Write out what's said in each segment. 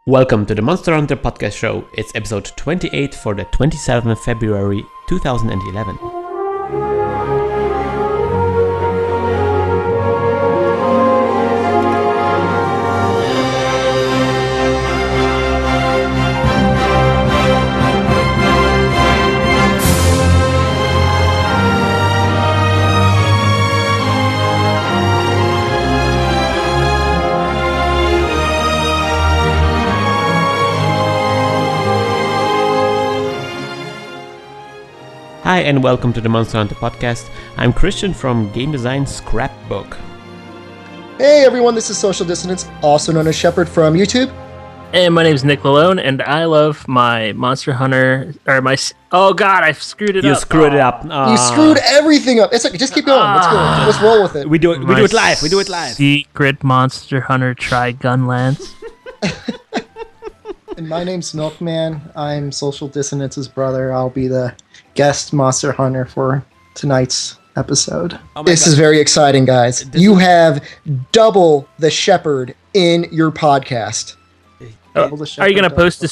Welcome to the Monster Hunter Podcast Show. It's episode 28 for the 27th of February 2011. Hi and welcome to the Monster Hunter Podcast. I'm Christian from Game Design Scrapbook. Hey everyone, this is Social Dissonance, also known as Shepard from YouTube. And my name is Nick Malone, and I love my Monster Hunter, or my... Oh god, I screwed it up. You screwed it up. You screwed everything up. It's okay, just keep going. Let's go. Let's roll with it. We do it live. We do it live. Secret Monster Hunter Tri-Gun Lance. And my name's Milkman. I'm Social Dissonance's brother. I'll be the guest Monster Hunter for tonight's episode. This is very exciting, guys. You have double the Shepard in your podcast. Are you going to post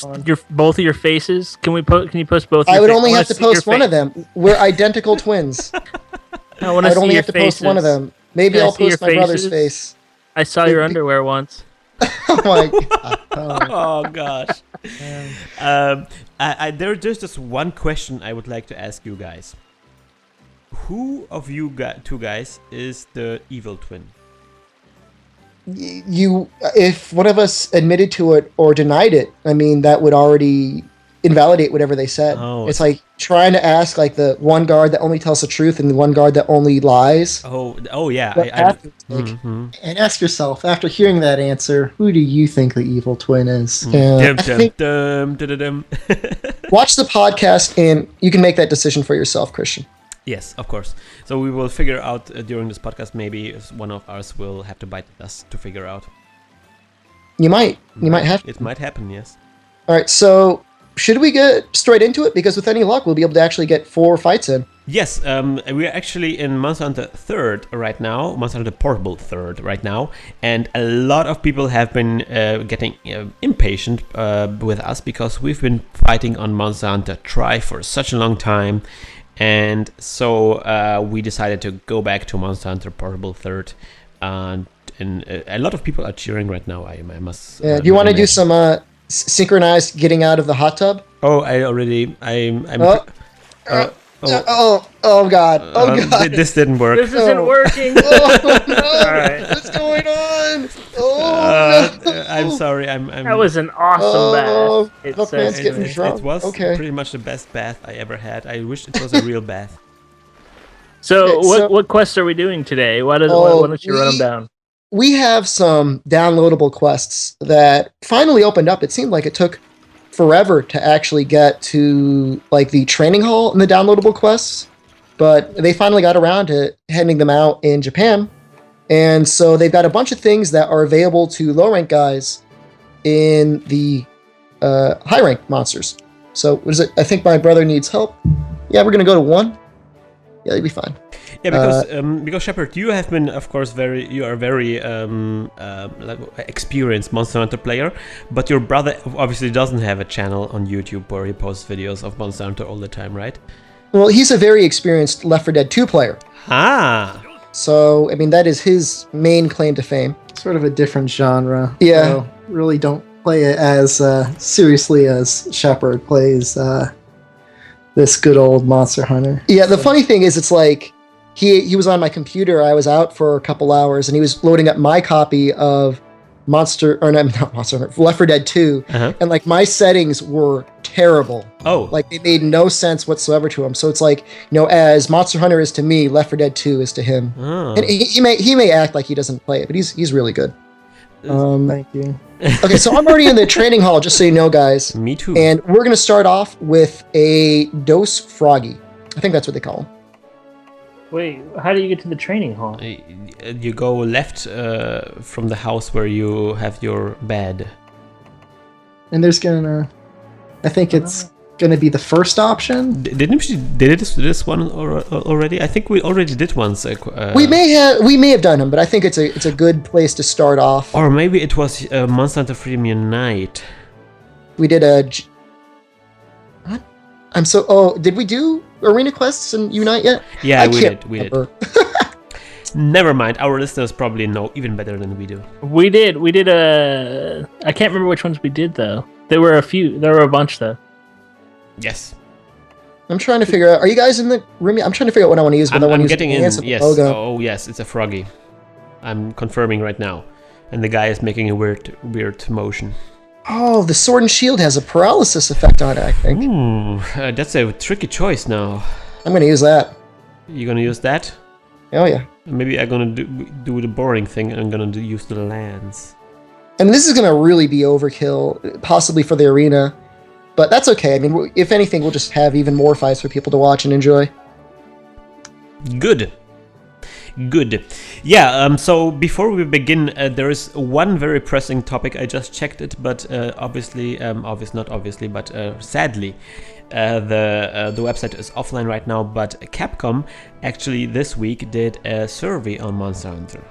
both of your faces? Can you post both? I would only have to post one of them. We're identical twins. I would only have to post one of them. Maybe I'll post my brother's face. I saw your underwear once. Oh my god. Oh gosh. There's just one question I would like to ask you guys. Who of you two guys is the evil twin? If one of us admitted to it or denied it, I mean, that would already invalidate whatever they said. Oh, it's like trying to ask like the one guard that only tells the truth and the one guard that only lies. Oh yeah. And ask yourself, after hearing that answer, who do you think the evil twin is? Watch the podcast and you can make that decision for yourself, Christian. Yes, of course. So we will figure out during this podcast. Maybe one of us will have to bite us to figure out. You might have to. It might happen, yes. All right, so should we get straight into it? Because with any luck, we'll be able to actually get 4 fights in. Yes, we're actually in Monster Hunter 3rd right now, Monster Hunter Portable 3rd right now, and a lot of people have been getting impatient with us because we've been fighting on Monster Hunter Tri for such a long time, and so we decided to go back to Monster Hunter Portable 3rd, and a lot of people are cheering right now, I must... do you want to do some... synchronized getting out of the hot tub? Oh, Oh god. This didn't work. This isn't working. Oh no. All right. What's going on? Oh no. I'm sorry. That was an awesome bath. Milkman's getting drunk. It was pretty much the best bath I ever had. I wish it was a real bath. So what quests are we doing today? Why don't you run them down? We have some downloadable quests that finally opened up. It seemed like it took forever to actually get to like the training hall and the downloadable quests, but they finally got around to handing them out in Japan. And so they've got a bunch of things that are available to low rank guys in the high rank monsters. So what is it? I think my brother needs help. Yeah, we're going to go to 1. Yeah, you'll be fine. Yeah, because Shepard, you have been, of course, very experienced Monster Hunter player, but your brother obviously doesn't have a channel on YouTube where he posts videos of Monster Hunter all the time, right? Well, he's a very experienced Left 4 Dead 2 player. Ah. So, I mean, that is his main claim to fame. Sort of a different genre. Yeah. So really don't play it as seriously as Shepard plays this good old Monster Hunter. Yeah, the funny thing is, it's like, he was on my computer. I was out for a couple hours, and he was loading up my copy of Left 4 Dead 2, and like my settings were terrible. Oh, like they made no sense whatsoever to him. So it's like, as Monster Hunter is to me, Left 4 Dead 2 is to him. Oh. And he may act like he doesn't play it, but he's really good. Thank you. Okay, so I'm already in the training hall, just so you know, guys. Me too. And we're gonna start off with a Dose Froggy. I think that's what they call him. Wait, how do you get to the training hall? You go left from the house where you have your bed. And there's I think it's gonna be the first option. Didn't we did this one already? I think we already did once. We may have done them, but I think it's a good place to start off. Or maybe it was Monster Hunter Freemium Night. did a. What? I'm so. Oh, did we do Arena Quests and Unite yet? Yeah, we did. Remember. Never mind. Our listeners probably know even better than we do. We did a. I can't remember which ones we did though. There were a few. There were a bunch though. Yes. I'm trying to figure out. Are you guys in the room? I'm trying to figure out what I want to use. I'm getting in. Yes. Logo. Oh, yes. It's a froggy. I'm confirming right now, and the guy is making a weird motion. Oh, the Sword and Shield has a paralysis effect on it, I think. Ooh, that's a tricky choice now. I'm going to use that. You gonna use that? Oh, yeah. Maybe I'm gonna do the boring thing. I'm gonna use the lands. And this is going to really be overkill, possibly for the arena. But that's okay. I mean, if anything, we'll just have even more fights for people to watch and enjoy. Good. Yeah, so before we begin, there is one very pressing topic. I just checked it, but sadly, the website is offline right now, but Capcom actually this week did a survey on Monster Hunter.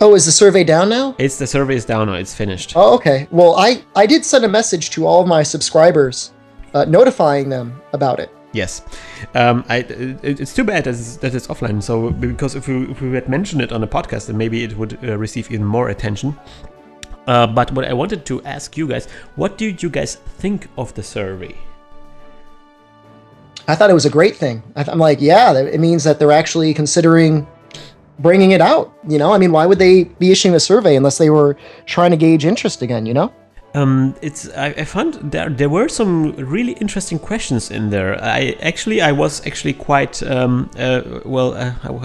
Oh, is the survey down now? The survey is down now, it's finished. Oh, okay. Well, I did send a message to all of my subscribers notifying them about it. Yes, it's too bad that it's offline. So because if we had mentioned it on a podcast, then maybe it would receive even more attention. But what I wanted to ask you guys, what did you guys think of the survey? I thought it was a great thing. I'm like, yeah, it means that they're actually considering bringing it out. You know, I mean, why would they be issuing a survey unless they were trying to gauge interest again? You know. I found there were some really interesting questions in there. I was quite I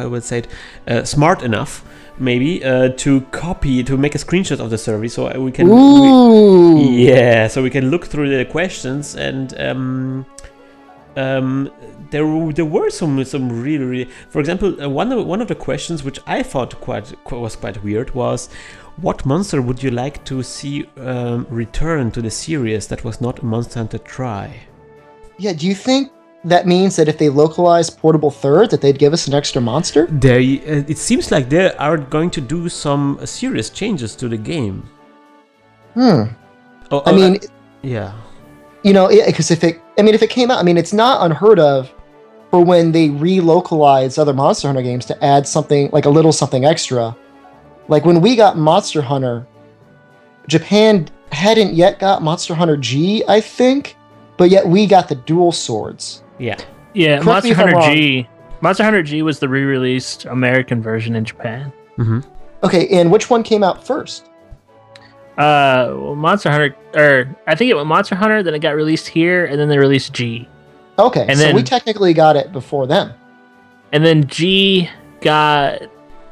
would say it, smart enough maybe to make a screenshot of the survey so we can so we can look through the questions and there were some really, for example, one of the questions which I thought was quite weird was, what monster would you like to see return to the series that was not a Monster Hunter try? Yeah, do you think that means that if they localize Portable Third, that they'd give us an extra monster? It seems like they are going to do some serious changes to the game. Yeah. You know, because if it came out, I mean, it's not unheard of for when they relocalize other Monster Hunter games to add something like a little something extra. Like when we got Monster Hunter, Japan hadn't yet got Monster Hunter G, I think, but yet we got the dual swords. Yeah. Correct Monster Hunter G was the re-released American version in Japan. Mm-hmm. Okay, and which one came out first? Monster Hunter, or I think it went Monster Hunter, then it got released here, and then they released G. Okay, and so then, we technically got it before them. And then G got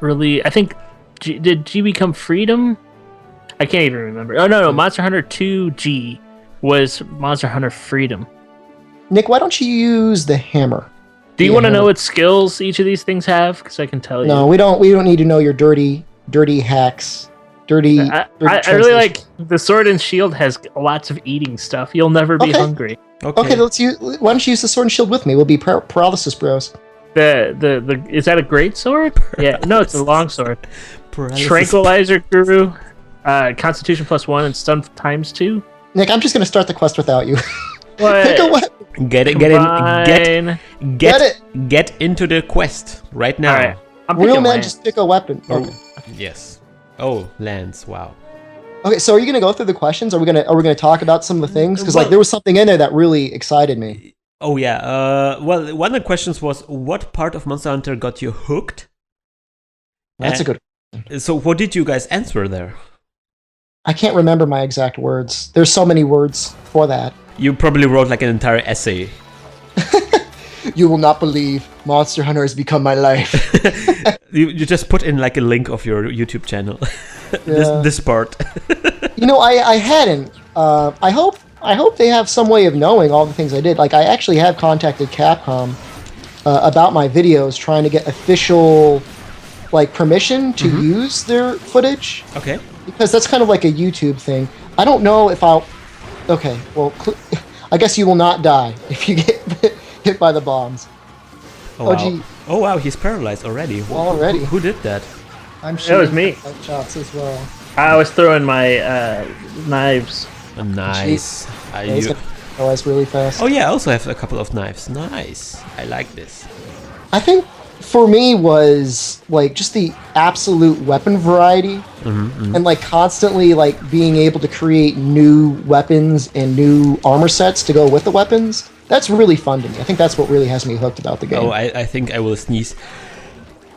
released. I think did G become Freedom? I can't even remember. Oh no, Monster Hunter 2 G was Monster Hunter Freedom. Nick, why don't you use the hammer? Do you want to know what skills each of these things have? Because I can tell you. No, we don't. We don't need to know your dirty hacks. I really like the Sword and Shield has lots of eating stuff. You'll never be hungry. Okay, why don't you use the Sword and Shield with me? We'll be paralysis bros. The is that a great sword? Yeah, no, it's a long sword. Paralysis. Tranquilizer Guru, Constitution +1 and Stun ×2. Nick, I'm just gonna start the quest without you. What? Pick a weapon. Get into the quest right now. All right. Real man, just pick a weapon. Oh, okay. yes. Oh, lands. Wow. Okay, so are you gonna go through the questions? Are we gonna talk about some of the things? Because there was something in there that really excited me. Oh yeah. Well, one of the questions was, what part of Monster Hunter got you hooked? That's a good question. So what did you guys answer there? I can't remember my exact words. There's so many words for that. You probably wrote like an entire essay. You will not believe Monster Hunter has become my life. You just put in like a link of your YouTube channel. this part. You know, I hadn't. I hope they have some way of knowing all the things I did. Like, I actually have contacted Capcom about my videos, trying to get official permission to use their footage. Okay. Because that's kind of like a YouTube thing. I don't know if I'll. Okay, well, I guess you will not die if you get hit by the bombs. Oh, wow. Oh wow, he's paralyzed already. Already. Who did that? I'm sure it was me. Shots as well. I was throwing my knives. Nice. Yeah, he's gonna realize really fast. Oh yeah, I also have a couple of knives. Nice. I like this. I think for me was like just the absolute weapon variety, and like constantly like being able to create new weapons and new armor sets to go with the weapons. That's really fun to me. I think that's what really has me hooked about the game. Oh, I think I will sneeze.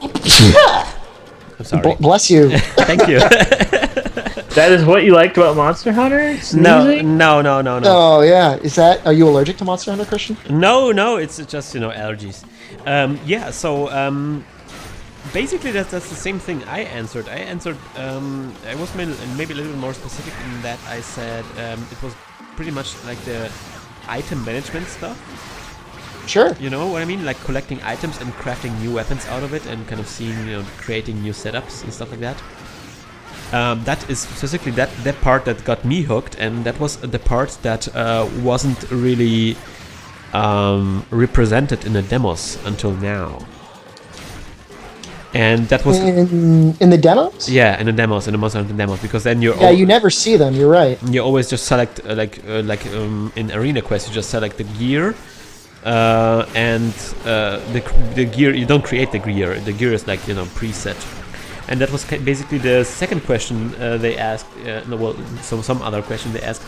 I'm sorry. Bless you. Thank you. That is what you liked about Monster Hunter? Sneezing? No. Oh yeah, are you allergic to Monster Hunter, Christian? No, it's just allergies. Yeah, so basically that's the same thing I answered. I was maybe a little bit more specific in that I said it was pretty much like the item management stuff. Sure. You know what I mean? Like collecting items and crafting new weapons out of it and kind of seeing, creating new setups and stuff like that. That is specifically that part that got me hooked, and that was the part that wasn't really represented in the demos until now. And that was in the demos. Yeah, in the Monster Hunter demos, because then you never see them. You're right. You always just select in Arena Quest, you just select the gear. And the gear, you don't create the gear. The gear is preset, and that was basically the second question they asked. Some other question they asked.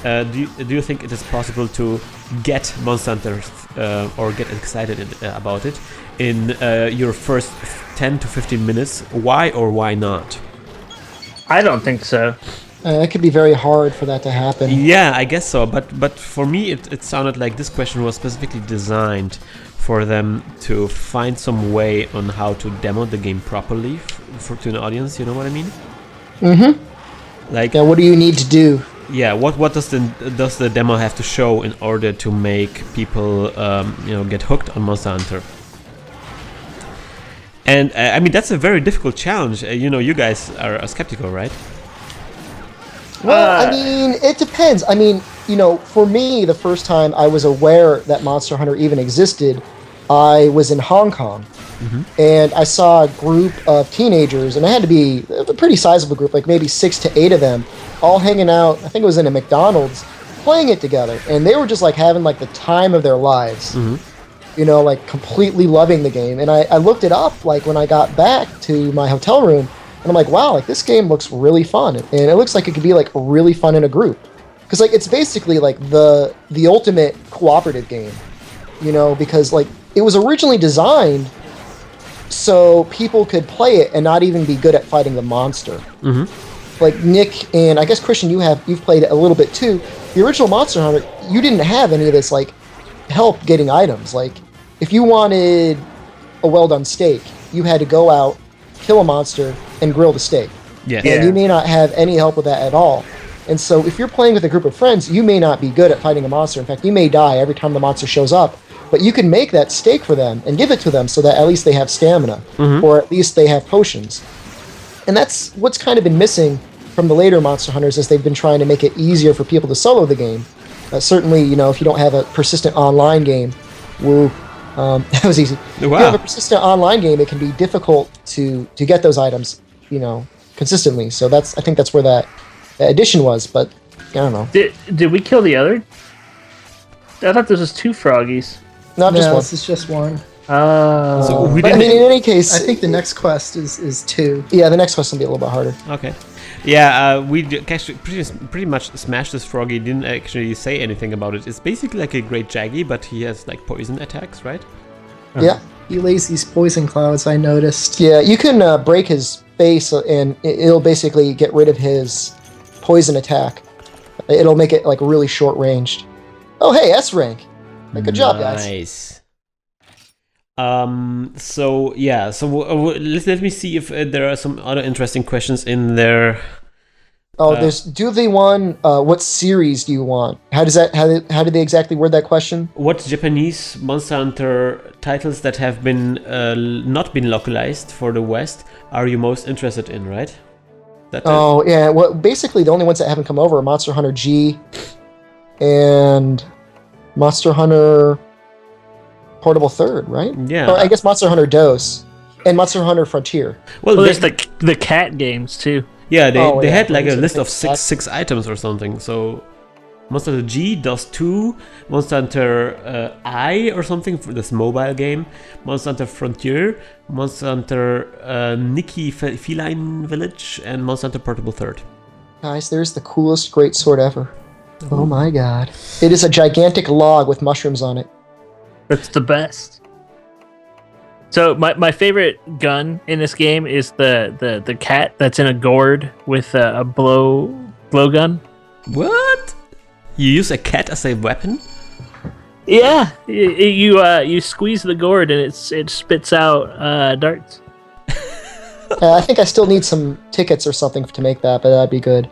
Do you think it is possible to get Monster Hunter or get excited about it in your first 10 to 15 minutes? Why or why not? I don't think so. It could be very hard for that to happen. Yeah, I guess so. But for me, it sounded like this question was specifically designed for them to find some way on how to demo the game properly to an audience. You know what I mean? What do you need to do? Yeah. What does the demo have to show in order to make people get hooked on Monster Hunter? And I mean that's a very difficult challenge. You guys are skeptical, right? Well, I mean, it depends. I mean, for me, the first time I was aware that Monster Hunter even existed, I was in Hong Kong. And I saw a group of teenagers, and it had to be a pretty sizable group, like maybe 6 to 8 of them, all hanging out, I think it was in a McDonald's, playing it together. And they were just like having like the time of their lives, like completely loving the game. And I looked it up like when I got back to my hotel room, and I'm like, wow, like this game looks really fun, and it looks like it could be like really fun in a group, because like it's basically like the ultimate cooperative game, because like it was originally designed so people could play it and not even be good at fighting the monster. Like Nick and I guess Christian, you've played it a little bit too. The original Monster Hunter, you didn't have any of this like help getting items. Like if you wanted a well done steak, you had to go out, kill a monster, and grill the steak. And you may not have any help with that at all. And so if you're playing with a group of friends, you may not be good at fighting a monster. In fact, you may die every time the monster shows up. But you can make that steak for them and give it to them so that at least they have stamina, or at least they have potions. And that's what's kind of been missing from the later Monster Hunters, as they've been trying to make it easier for people to solo the game. Certainly, if you don't have a persistent online game, that was easy. Wow. If you have a persistent online game, it can be difficult to get those items, consistently. So I think that's where that addition was. But I don't know. Did we kill the other? I thought this was 2 froggies. Not just one. This is just one. So but I mean, in any case, I think the next quest is 2. Yeah, the next quest will be a little bit harder. Okay. Yeah, we actually pretty much smashed this froggy. Didn't actually say anything about it. It's basically like a great Jaggy, but he has like poison attacks, right? Yeah. He lays these poison clouds, I noticed. Yeah, you can break his face, and it'll basically get rid of his poison attack. It'll make it like really short ranged. Oh, hey, S rank. Good job, guys. Nice. So let me see if there are some other interesting questions in there. There's do they want what series do you want? How do they exactly word that question? What Japanese Monster Hunter titles that have been not been localized for the West are you most interested in, right? Yeah, well basically the only ones that haven't come over are Monster Hunter G and Monster Hunter Portable Third, right? Yeah. Or I guess Monster Hunter DOS and Monster Hunter Frontier. Well, there's the cat games too. Yeah, they, Oh, they yeah, had like a brings it list a of big six items or something. So Monster Hunter G does 2, Monster Hunter I or something for this mobile game, Monster Hunter Frontier, Monster Hunter Nikki Feline Village, and Monster Hunter Portable 3rd. Guys, there's the coolest great sword ever. Oh my god. It is a gigantic log with mushrooms on it. That's the best. So my favorite gun in this game is the cat that's in a gourd with a blow gun. What? You use a cat as a weapon? Yeah, you squeeze the gourd and it spits out darts. I think I still need some tickets or something to make that, but that'd be good.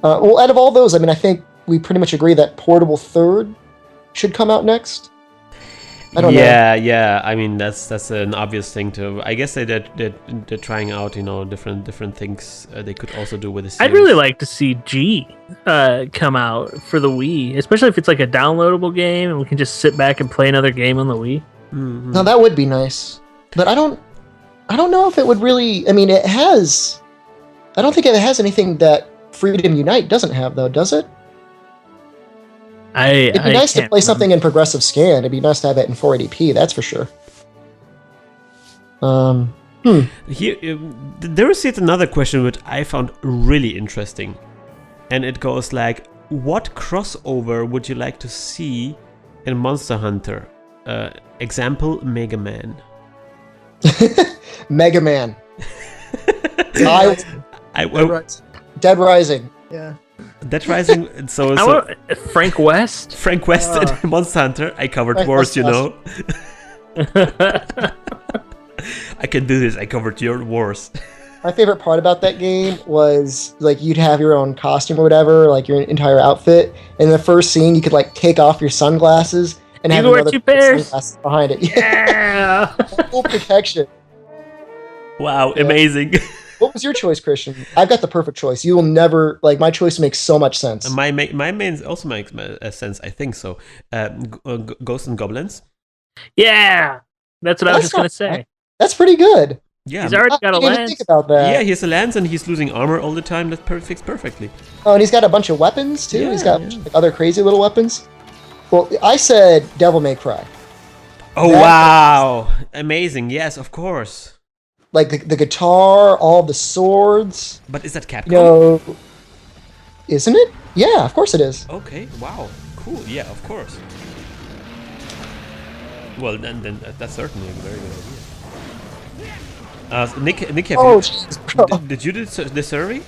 Well, out of all those, I mean, I think we pretty much agree that Portable 3rd should come out next. I don't know. Yeah. I mean, that's an obvious thing to. I guess they're trying out, different things they could also do with the series. I'd really like to see G come out for the Wii, especially if it's like a downloadable game and we can just sit back and play another game on the Wii. Mm-hmm. Now that would be nice, but I don't know if it would really. I mean, it has. I don't think it has anything that Freedom Unite doesn't have, though, does it? It'd be nice to play something in progressive scan. It'd be nice to have it in 480p. That's for sure. Here, there is yet another question which I found really interesting, and it goes like, "What crossover would you like to see in Monster Hunter?" Example: Mega Man. Mega Man. Dead Rising. Yeah. Dead Rising. So Frank West. Frank West in Monster Hunter. I covered Frank wars, West. I can do this. I covered your wars. My favorite part about that game was like you'd have your own costume or whatever, like your entire outfit. In the first scene, you could like take off your sunglasses and You have could wear another 2 pair of pairs. sunglasses behind it. Yeah. Full protection. Wow, Yeah. amazing. What was your choice, Christian? I've got the perfect choice. You will never like my choice makes so much sense. My main also makes sense. I think so. Ghosts and Goblins. Yeah. That's what I was That's just gonna not say. bad. That's pretty good. Yeah. He's already got a I didn't even lance. think about that. Yeah, he has a lance and he's losing armor all the time. That fits perfectly. Oh, and he's got a bunch of weapons too. He's got Yeah. like, other crazy little weapons. Well, I said Devil May Cry. Oh That- wow! Amazing. Yes, of course. Like the guitar, all the swords. But is that Capcom? You know, isn't it? Yeah, of course it is. Okay. Wow. Cool. Yeah, of course. Well, then that's certainly a very good idea. Nick, have Oh, you, Jesus, bro. did you do the survey?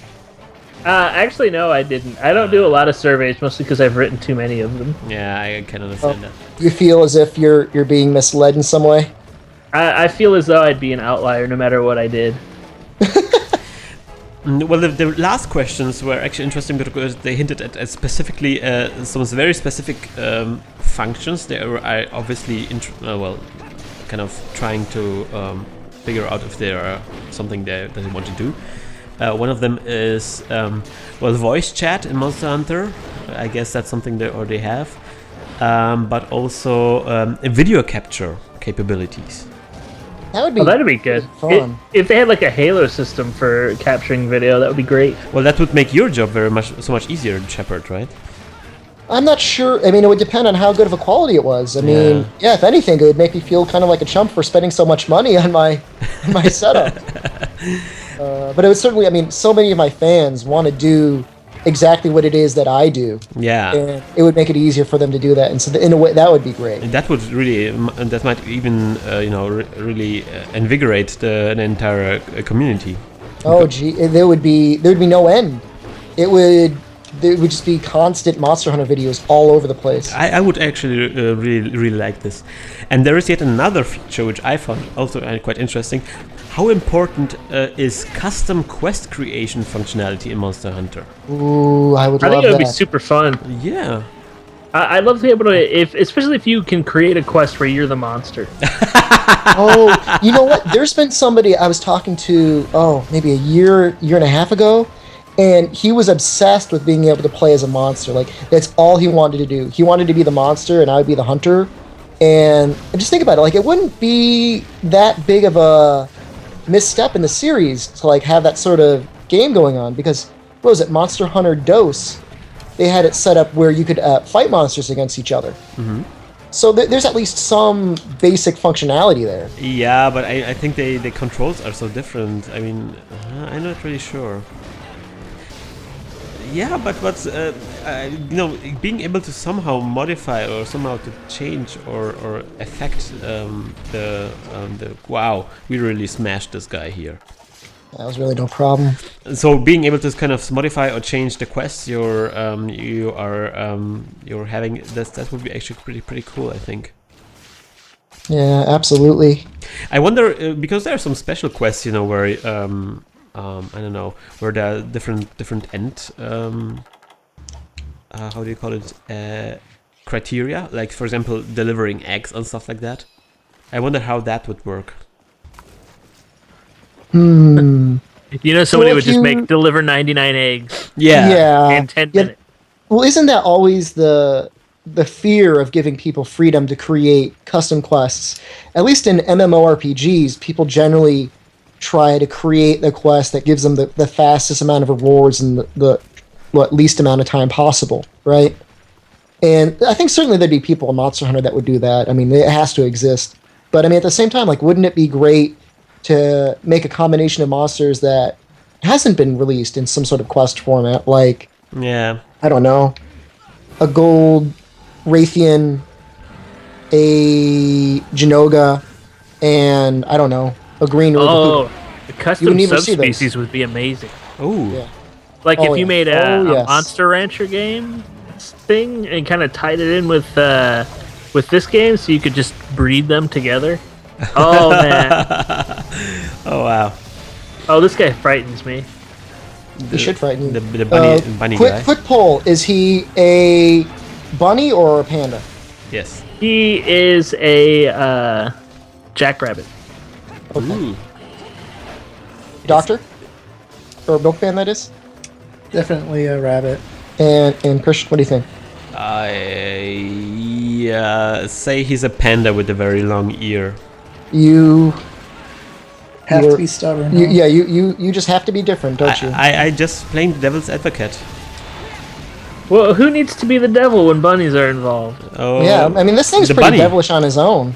Actually, no, I didn't. I don't do a lot of surveys, mostly because I've written too many of them. Yeah, I can understand that. You feel as if you're being misled in some way. I feel as though I'd be an outlier no matter what I did. Well, the last questions were actually interesting because they hinted at specifically some very specific functions. They are obviously kind of trying to figure out if there are something that they want to do. One of them is voice chat in Monster Hunter. I guess that's something they already have, but also video capture capabilities. That would be. That'd be good. Fun. If they had like a Halo system for capturing video, that would be great. Well, that would make your job so much easier, Shepard, right? I'm not sure. I mean, it would depend on how good of a quality it was. I mean, yeah, if anything, it would make me feel kind of like a chump for spending so much money on my setup. But it would certainly. I mean, so many of my fans want to do exactly what it is that I do. Yeah. And it would make it easier for them to do that. And so, in a way, that would be great. And that would really, that might even, really invigorate the entire community. Oh, gee, there would be no end. There would just be constant Monster Hunter videos all over the place. I would actually really like this. And there is yet another feature which I found also quite interesting. How important is custom quest creation functionality in Monster Hunter? Ooh, I would I love think it would be that. super fun. Yeah. I'd love to be able to, especially if you can create a quest where you're the monster. Oh, you know what? There's been somebody I was talking to, maybe a year and a half ago, and he was obsessed with being able to play as a monster. Like, that's all he wanted to do. He wanted to be the monster, and I would be the hunter. And just think about it. Like, it wouldn't be that big of a misstep in the series to, like, have that sort of game going on because what was it, Monster Hunter DOS? They had it set up where you could fight monsters against each other. Mm-hmm. So there's at least some basic functionality there. Yeah, but I think the controls are so different. I mean, I'm not really sure. Yeah, but what's being able to somehow modify or somehow to change or affect the wow, we really smashed this guy here. That was really no problem. So being able to kind of modify or change the quests you're having, that would be actually pretty cool, I think. Yeah, absolutely. I wonder because there are some special quests, where I don't know, where there are different end how do you call it, criteria, like for example delivering eggs and stuff like that. I wonder how that would work. Somebody would just deliver 99 eggs. Yeah. In 10 minutes. Well, isn't that always the fear of giving people freedom to create custom quests? At least in MMORPGs, people generally try to create the quest that gives them the fastest amount of rewards in the least amount of time possible, right? And I think certainly there'd be people in Monster Hunter that would do that. I mean, it has to exist. But I mean, at the same time, like, wouldn't it be great to make a combination of monsters that hasn't been released in some sort of quest format, like, yeah, I don't know, a gold Raytheon, a Jinoga, and I don't know, a green Oh, the custom never see subspecies those. would be amazing. oh Yeah. Like if you yeah. made Oh, a yes. Monster Rancher game thing and kind of tied it in with this game, so you could just breed them together. Oh man! Oh wow, Oh, this guy frightens me. He should frighten you. the bunny guy. Quick poll: is he a bunny or a panda? Yes. He is a jackrabbit. Ooh. Doctor? Or milkman, that is? Definitely a rabbit. And Christian, what do you think? I say he's a panda with a very long ear. You Have You're- to be stubborn. You, huh? yeah, you just have to be different, don't you? I just playing the devil's advocate. Well, who needs to be the devil when bunnies are involved? Oh Yeah, I mean, this thing's the pretty bunny. devilish on his own.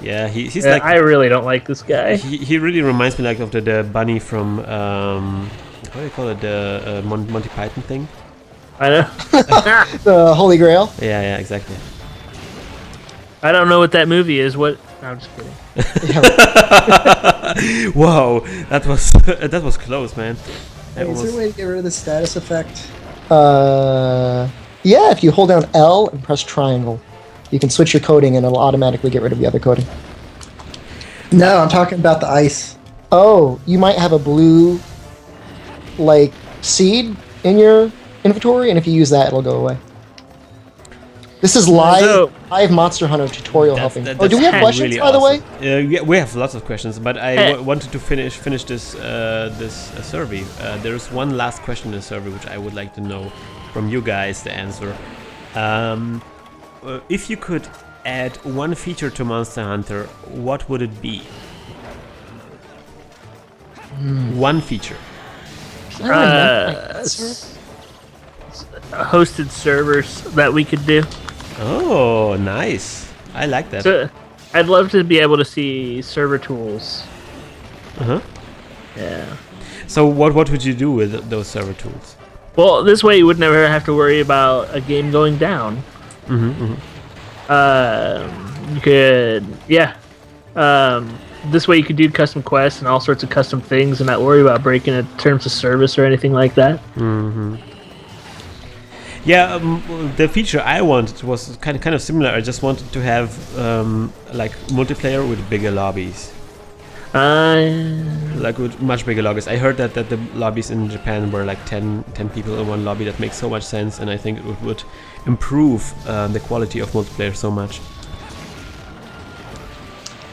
Yeah, he's Yeah, like I really don't like this guy. he really reminds me like of the bunny from what do you call it, the Monty Python thing. I know. The Holy Grail. Yeah, exactly. I don't know what that movie is. What? No, I'm just kidding. Whoa, that was close, man. That Wait, is there a was- way to get rid of the status effect? Yeah, if you hold down L and press triangle, you can switch your coding and it'll automatically get rid of the other coding. No, I'm talking about the ice. Oh, you might have a blue, like, seed in your inventory, and if you use that, it'll go away. This is live Monster Hunter tutorial helping. Oh, do we have questions, really by the way? awesome. Yeah, we have lots of questions, but I Hey. wanted to finish this survey. There is one last question in the survey which I would like to know from you guys the answer. If you could add one feature to Monster Hunter, what would it be? One feature. I don't remember my answer. Hosted servers that we could do. Oh, nice. I like that. So, I'd love to be able to see server tools. Uh-huh. Yeah. So what would you do with those server tools? Well, this way you would never have to worry about a game going down. You could, this way you could do custom quests and all sorts of custom things and not worry about breaking a terms of service or anything like that. Yeah, the feature I wanted was kind of similar. I just wanted to have like multiplayer with bigger lobbies, like with much bigger lobbies. I heard that the lobbies in Japan were like 10 people in one lobby. That makes so much sense, and I think it would improve the quality of multiplayer so much.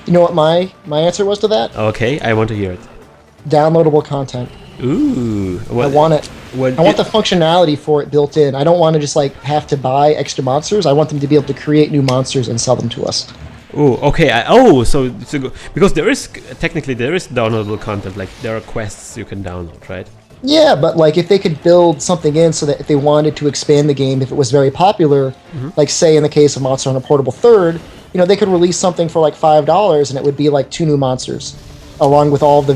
You know what my answer was to that? Okay, I want to hear it. Downloadable content. Ooh, I want it. I want the functionality for it built in. I don't want to just like have to buy extra monsters. I want them to be able to create new monsters and sell them to us. Oh, okay. Because there is technically downloadable content. Like there are quests you can download, right? Yeah, but like if they could build something in so that if they wanted to expand the game, if it was very popular, like say in the case of Monster Hunter Portable Third, they could release something for like $5 and it would be like 2 new monsters, along with all the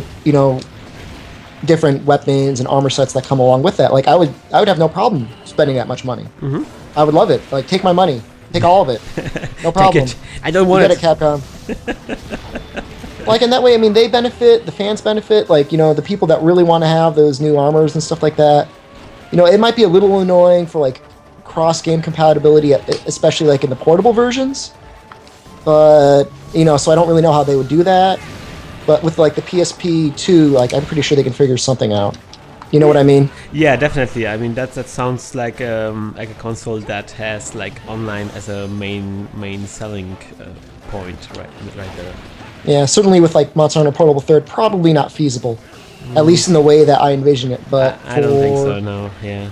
different weapons and armor sets that come along with that. Like I would have no problem spending that much money. I would love it. Like take my money, take all of it, no problem. I don't want it. Capcom. Like in that way, I mean, they benefit, the fans benefit, like, the people that really want to have those new armors and stuff like that. It might be a little annoying for like cross-game compatibility, especially like in the portable versions. But, so I don't really know how they would do that. But with like the PSP 2, like I'm pretty sure they can figure something out. You know what I mean? Yeah, definitely. I mean that sounds like a console that has like online as a main selling point right there. Yeah, certainly with like Monster Hunter Portable Third, probably not feasible, at least in the way that I envision it. But I don't think so. No, yeah.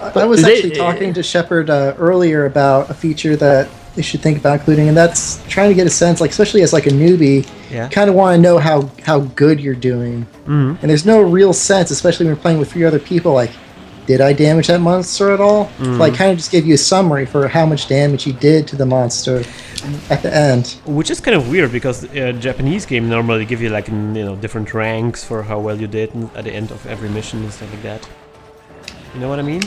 I was actually talking to Shepard earlier about a feature that they should think about including, and that's trying to get a sense, like especially as like a newbie, kind of want to know how good you're doing. And there's no real sense, especially when you're playing with 3 other people, like, did I damage that monster at all? Like, kind of just give you a summary for how much damage you did to the monster at the end. Which is kind of weird because Japanese game normally give you like different ranks for how well you did at the end of every mission and stuff like that. You know what I mean?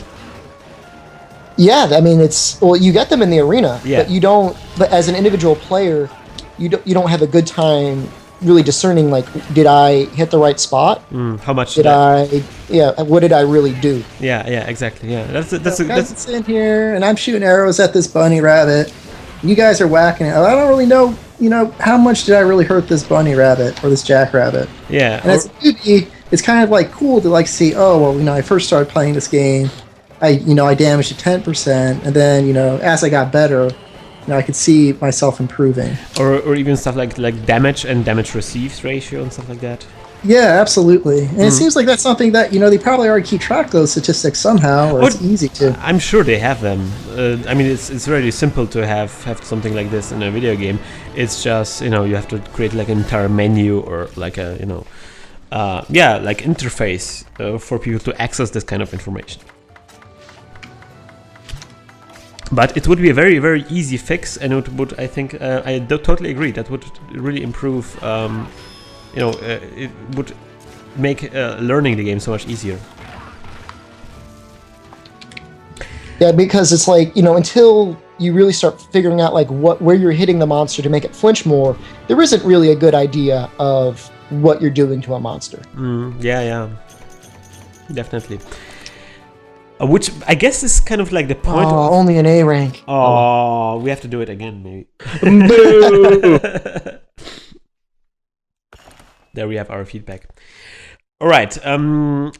Yeah, I mean you get them in the arena, but you don't. But as an individual player, you don't have a good time really discerning, like, did I hit the right spot? How much did I? Yeah, what did I really do? Yeah, exactly. Yeah, that's in here, and I'm shooting arrows at this bunny rabbit. You guys are whacking it. I don't really know. How much did I really hurt this bunny rabbit or this jackrabbit? Yeah, and as a newbie, it's kind of like cool to like see. Oh well, I first started playing this game. I damaged it 10%, and then as I got better, I could see myself improving. Or even stuff like damage and damage received ratio and stuff like that. Yeah, absolutely. And it seems like that's something that they probably already keep track of those statistics somehow, or it's easy to. I'm sure they have them. I mean, it's really simple to have something like this in a video game. It's just you have to create like an entire menu or like a like interface for people to access this kind of information. But it would be a very, very easy fix, and it would, I think, I totally agree. That would really improve. It would make learning the game so much easier. Yeah, because it's like until you really start figuring out like where you're hitting the monster to make it flinch more, there isn't really a good idea of what you're doing to a monster. Yeah, definitely. Which I guess is kind of like the point. Oh, only an A rank. Oh, we have to do it again, maybe. There we have our feedback. All right.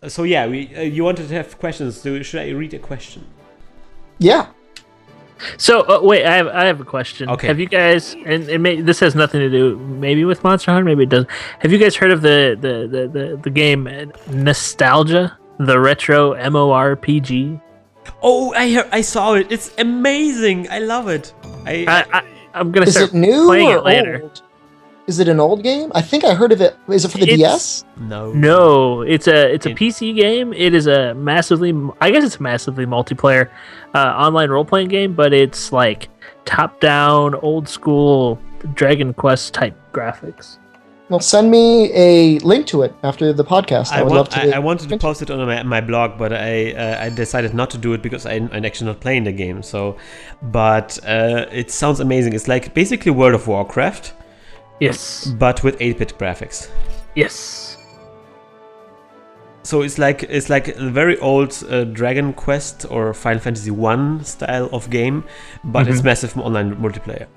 So yeah, you wanted to have questions. Should I read a question? Yeah. So wait, I have a question. Okay. Have you guys, and this has nothing to do maybe with Monster Hunter, maybe it does. Have you guys heard of the game Nostalgia? The retro MMORPG. Oh, I saw it. It's amazing. I love it. I'm gonna start playing it later. Old? Is it an old game? I think I heard of it. Is it for the DS? No, it's a PC game. It is a massively multiplayer online role playing game, but it's like top down, old school Dragon Quest type graphics. Well, send me a link to it after the podcast. I would love to. I wanted to post it on my blog, but I decided not to do it because I'm actually not playing the game. So, but it sounds amazing. It's like basically World of Warcraft. Yes. But with 8-bit graphics. Yes. So it's like a very old Dragon Quest or Final Fantasy 1 style of game, but it's massive online multiplayer.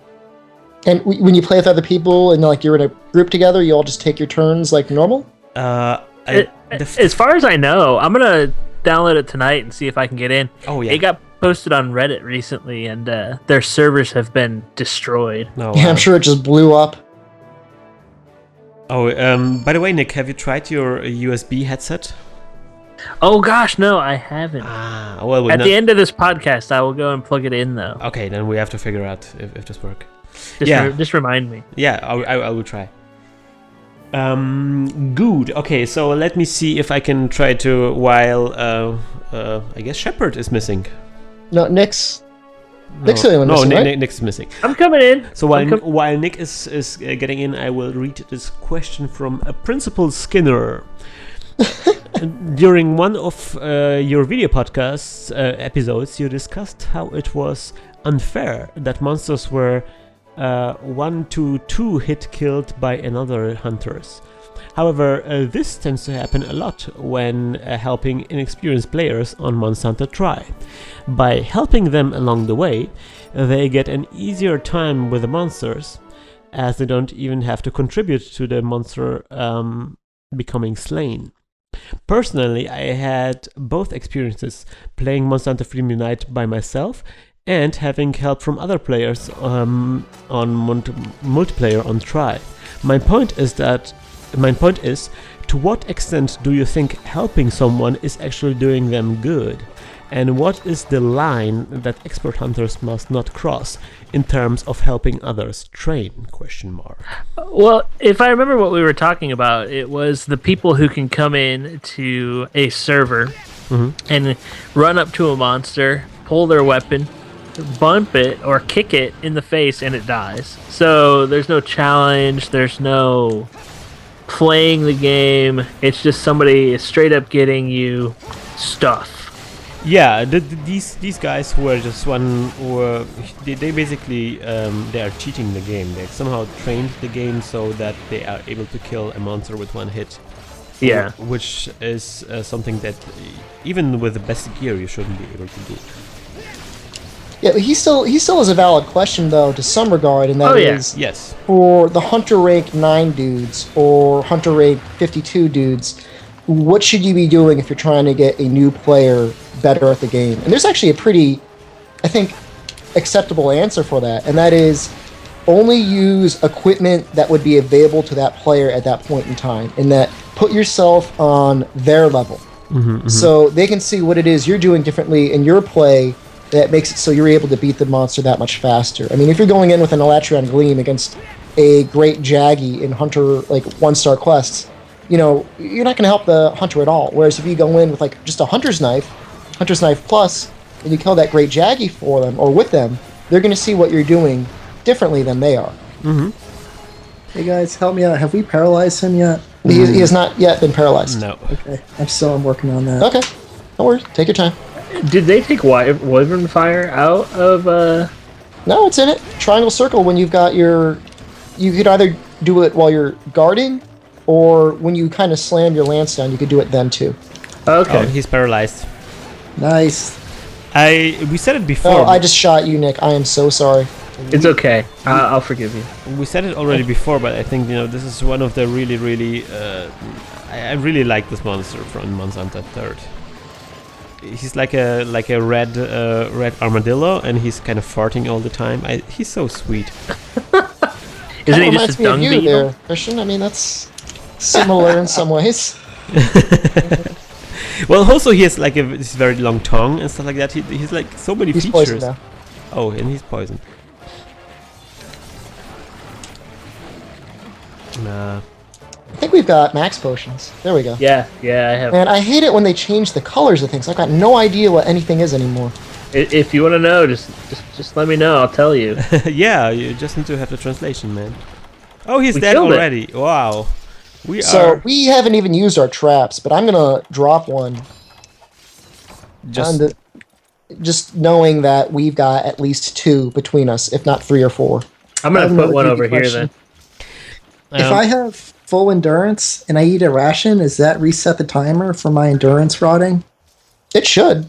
And when you play with other people and like you're in a group together, you all just take your turns like normal? As far as I know, I'm gonna download it tonight and see if I can get in. Oh yeah. It got posted on Reddit recently, and their servers have been destroyed. Oh, yeah, I'm sure it just blew up. Oh, by the way, Nick, have you tried your USB headset? Oh gosh, no, I haven't. Well, at the end of this podcast, I will go and plug it in though. Okay, then we have to figure out if this works. Just remind me. Yeah, I will try. Good. Okay, so let me see if I can try to. While I guess Shepard is missing. No, Nick's the only one missing, right? Nick's missing. I'm coming in. So while Nick is getting in, I will read this question from Principal Skinner. During one of your video podcasts episodes, you discussed how it was unfair that monsters were 1 to 2 hit killed by another hunters. However, this tends to happen a lot when helping inexperienced players on Monster Hunter Tri. By helping them along the way, they get an easier time with the monsters, as they don't even have to contribute to the monster becoming slain. Personally, I had both experiences playing Monster Hunter Freedom Unite by myself and having help from other players on multiplayer on Tri. My point is, to what extent do you think helping someone is actually doing them good? And what is the line that expert hunters must not cross in terms of helping others train? ? Well, if I remember what we were talking about, it was the people who can come in to a server and run up to a monster, pull their weapon, bump it or kick it in the face, and it dies. So there's no challenge, there's no playing the game, it's just somebody straight up getting you stuff. Yeah, these guys who are just they basically they are cheating the game. They somehow trained the game so that they are able to kill a monster with one hit. Yeah, which is something that even with the best gear you shouldn't be able to do. Yeah, but he still has a valid question though to some regard, and that is yes, for the Hunter rank 9 dudes or Hunter rank 52 dudes, what should you be doing if you're trying to get a new player better at the game? And there's actually a pretty, I think, acceptable answer for that, and that is only use equipment that would be available to that player at that point in time, and that put yourself on their level. So they can see what it is you're doing differently in your play that makes it so you're able to beat the monster that much faster. I mean, if you're going in with an Elatrion Gleam against a Great Jaggy in Hunter, like, 1-star quests, you know, you're not going to help the Hunter at all. Whereas if you go in with, like, just a Hunter's Knife Plus, and you kill that Great Jaggy for them, or with them, they're going to see what you're doing differently than they are. Hey guys, help me out. Have we paralyzed him yet? He has not yet been paralyzed. No. Okay, I'm working on that. Okay, don't worry. Take your time. did they take Wyvern Fire out of No, it's in it. Triangle circle when you've got your... You could either do it while you're guarding, or when you kind of slam your lance down, you could do it then too. Okay. Oh, he's paralyzed. Nice. We said it before. Oh, I just shot you, Nick. I am so sorry. It's okay. I'll forgive you. We said it already before, but I think this is one of the really. I really like this monster from Monster Hunter 3rd. He's like a red armadillo, and he's kind of farting all the time. He's so sweet. Isn't he just a dung beetle? There, Christian. I mean, that's similar in some ways. Well, also he has like this very long tongue and stuff like that. He's like so many He's features. poisoned now. Oh, and he's poisoned. Nah. I think we've got max potions. There we go. Yeah, I have. And I hate it when they change the colors of things. I've got no idea what anything is anymore. If you want to know, just let me know. I'll tell you. Yeah, you just need to have the translation, man. Oh, he's We dead killed it. already. Wow. We haven't even used our traps, but I'm gonna drop one. Just knowing that we've got at least 2 between us, if not 3 or 4. I'm gonna put one over here then. If I have full endurance and I eat a ration, does that reset the timer for my endurance rotting? It should.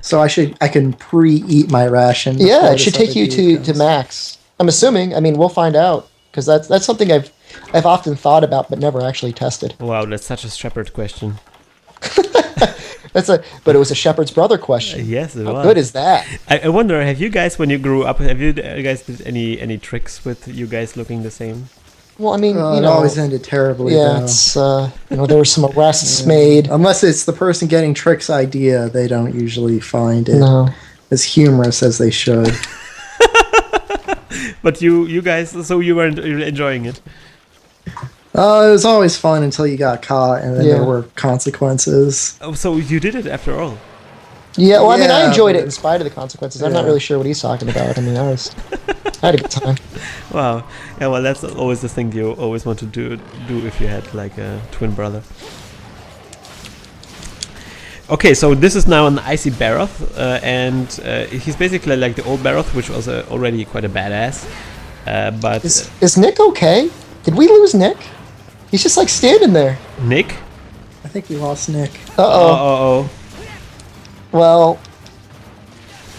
So I can pre-eat my ration. Yeah, it should take you to max. I'm assuming. I mean, we'll find out, because that's something I've often thought about but never actually tested. Wow, that's such a Shepard question. But it was a shepherd's brother question. Yes, it How was. good is that? I wonder, have you guys, when you grew up, have you guys did any tricks with you guys looking the same? Well, I mean, It always ended terribly. Yeah, though. it's there were some arrests made. Unless it's the person getting Trick's idea, they don't usually find it as humorous as they should. But you guys, so you weren't enjoying it? It was always fun until you got caught, and then there were consequences. Oh, so you did it after all? Yeah, well, I mean, I enjoyed it in spite of the consequences. I'm not really sure what he's talking about. I mean, I had a good time. Wow. Yeah, well, that's always the thing you always want to do if you had like a twin brother. Okay, so this is now an Icy Baroth, and he's basically like the old Baroth, which was already quite a badass. But is Nick okay? Did we lose Nick? He's just like standing there. Nick? I think we lost Nick. Uh-oh. Well,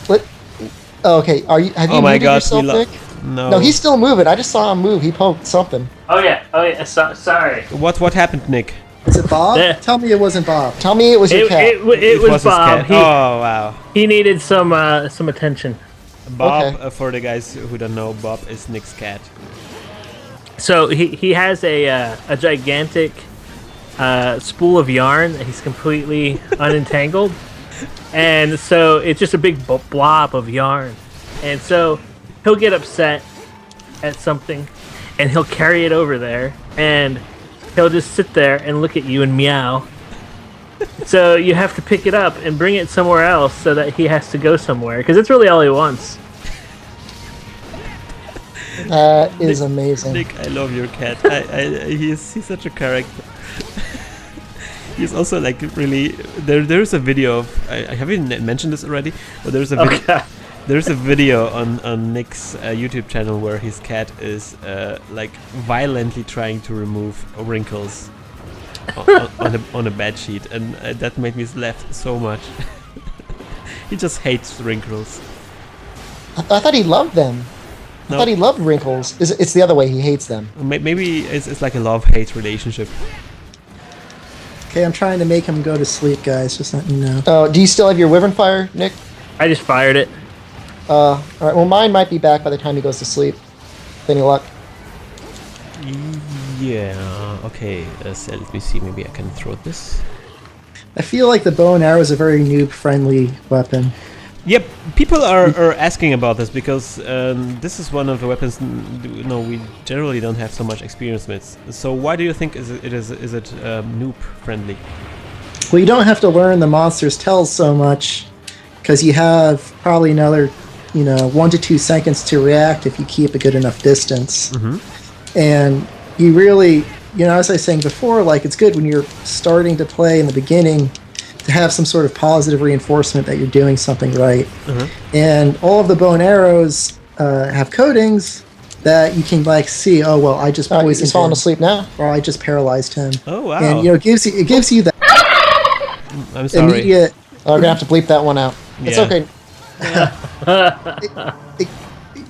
what? Okay, have you muted yourself, Nick? No. No, he's still moving. I just saw him move. He poked something. Oh yeah. Sorry. What happened, Nick? Was it Bob? Tell me it wasn't Bob. Tell me it was your cat. It was Bob. Oh wow. He needed some attention. Bob, for the guys who don't know, Bob is Nick's cat. So he has a gigantic spool of yarn that he's completely unentangled. And so it's just a big blob of yarn. And so he'll get upset at something and he'll carry it over there and he'll just sit there and look at you and meow. So you have to pick it up and bring it somewhere else so that he has to go somewhere because it's really all he wants. That is amazing. Nick, I love your cat. He's such a character. He's also like really. There's a video of. I haven't mentioned this already, but there's a video. There's a video on Nick's YouTube channel where his cat is like violently trying to remove wrinkles on a bed sheet, and that made me laugh so much. He just hates wrinkles. I thought he loved them. I thought he loved wrinkles. It's the other way. He hates them. Maybe it's like a love-hate relationship. Okay, I'm trying to make him go to sleep, guys. Just let me know. Oh, do you still have your Wyvern Fire, Nick? I just fired it. All right. Well, mine might be back by the time he goes to sleep. With any luck. Yeah. Okay. So let me see. Maybe I can throw this. I feel like the bow and arrow is a very noob-friendly weapon. Yep, people are asking about this because this is one of the weapons we generally don't have so much experience with. So why do you think is it noob friendly? Well, you don't have to learn the monster's tells so much because you have probably another 1 to 2 seconds to react if you keep a good enough distance. Mm-hmm. And you really, as I was saying before, like it's good when you're starting to play in the beginning to have some sort of positive reinforcement that you're doing something right. Mm-hmm. And all of the bow and arrows have coatings that you can see. Oh well, I just poisoned him. He's falling asleep now, or I just paralyzed him. Oh wow! And it gives you that. I'm sorry. Immediate. Oh, we're gonna have to bleep that one out. It's okay.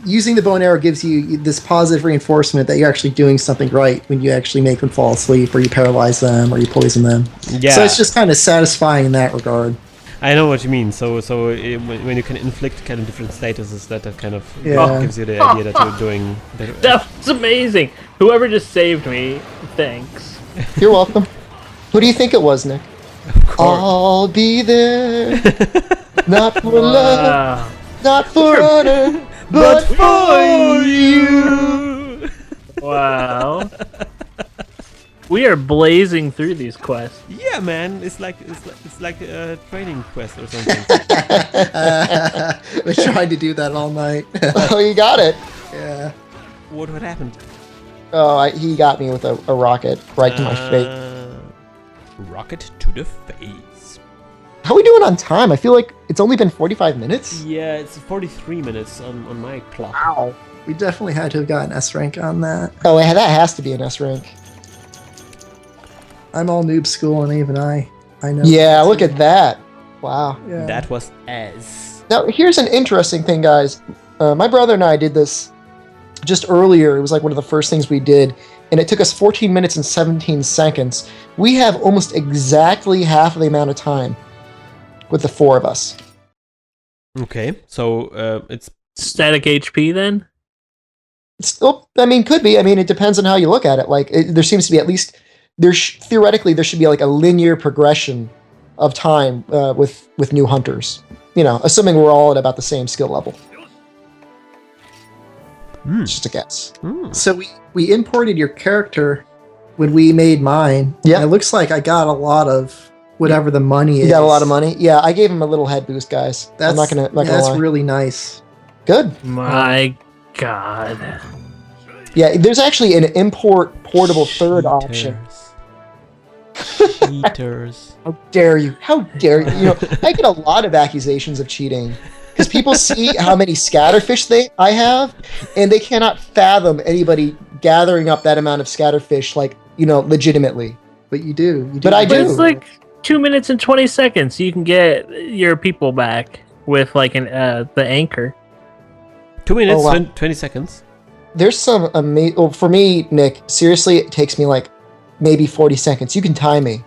Using the bow and arrow gives you this positive reinforcement that you're actually doing something right when you actually make them fall asleep, or you paralyze them, or you poison them. Yeah. So it's just kind of satisfying in that regard. I know what you mean. So when you can inflict kind of different statuses, that kind of gives you the idea that you're doing. That's amazing. Whoever just saved me, thanks. You're welcome. Who do you think it was, Nick? I'll be there, not for love, not for honor. But for you. Wow. We are blazing through these quests. Yeah, man. It's like a training quest or something. We tried to do that all night. Oh, you got it. Yeah. What happened? Oh, he got me with a rocket right to my face. Rocket to the face. How are we doing on time? I feel like it's only been 45 minutes. Yeah, it's 43 minutes on my clock. Wow. We definitely had to have gotten S rank on that. Oh, that has to be an S rank. I'm all noob school, and even I know. Yeah, look at that. Wow. Yeah. That was S. Now, here's an interesting thing, guys. My brother and I did this just earlier. It was like one of the first things we did, and it took us 14 minutes and 17 seconds. We have almost exactly half of the amount of time with the four of us. Okay, so it's static HP then? Could be. It depends on how you look at it. There seems to be at least theoretically there should be like a linear progression of time with new hunters. Assuming we're all at about the same skill level. It's just a guess. So we imported your character when we made mine. Yeah. It looks like I got a lot of whatever the money is. You got a lot of money? Yeah, I gave him a little head boost, guys. I'm not gonna lie. That's really nice. Good. My God. Yeah, there's actually an import portable third option. Cheaters. How dare you? How dare you? You know, I get a lot of accusations of cheating because people see how many scatterfish I have, and they cannot fathom anybody gathering up that amount of scatterfish, like, you know, legitimately. But you do. But I do. It's like 2 minutes and 20 seconds. You can get your people back with like the anchor. 2 minutes, 20 seconds. There's some amazing. Well, for me, Nick, seriously, it takes me like maybe 40 seconds. You can time me.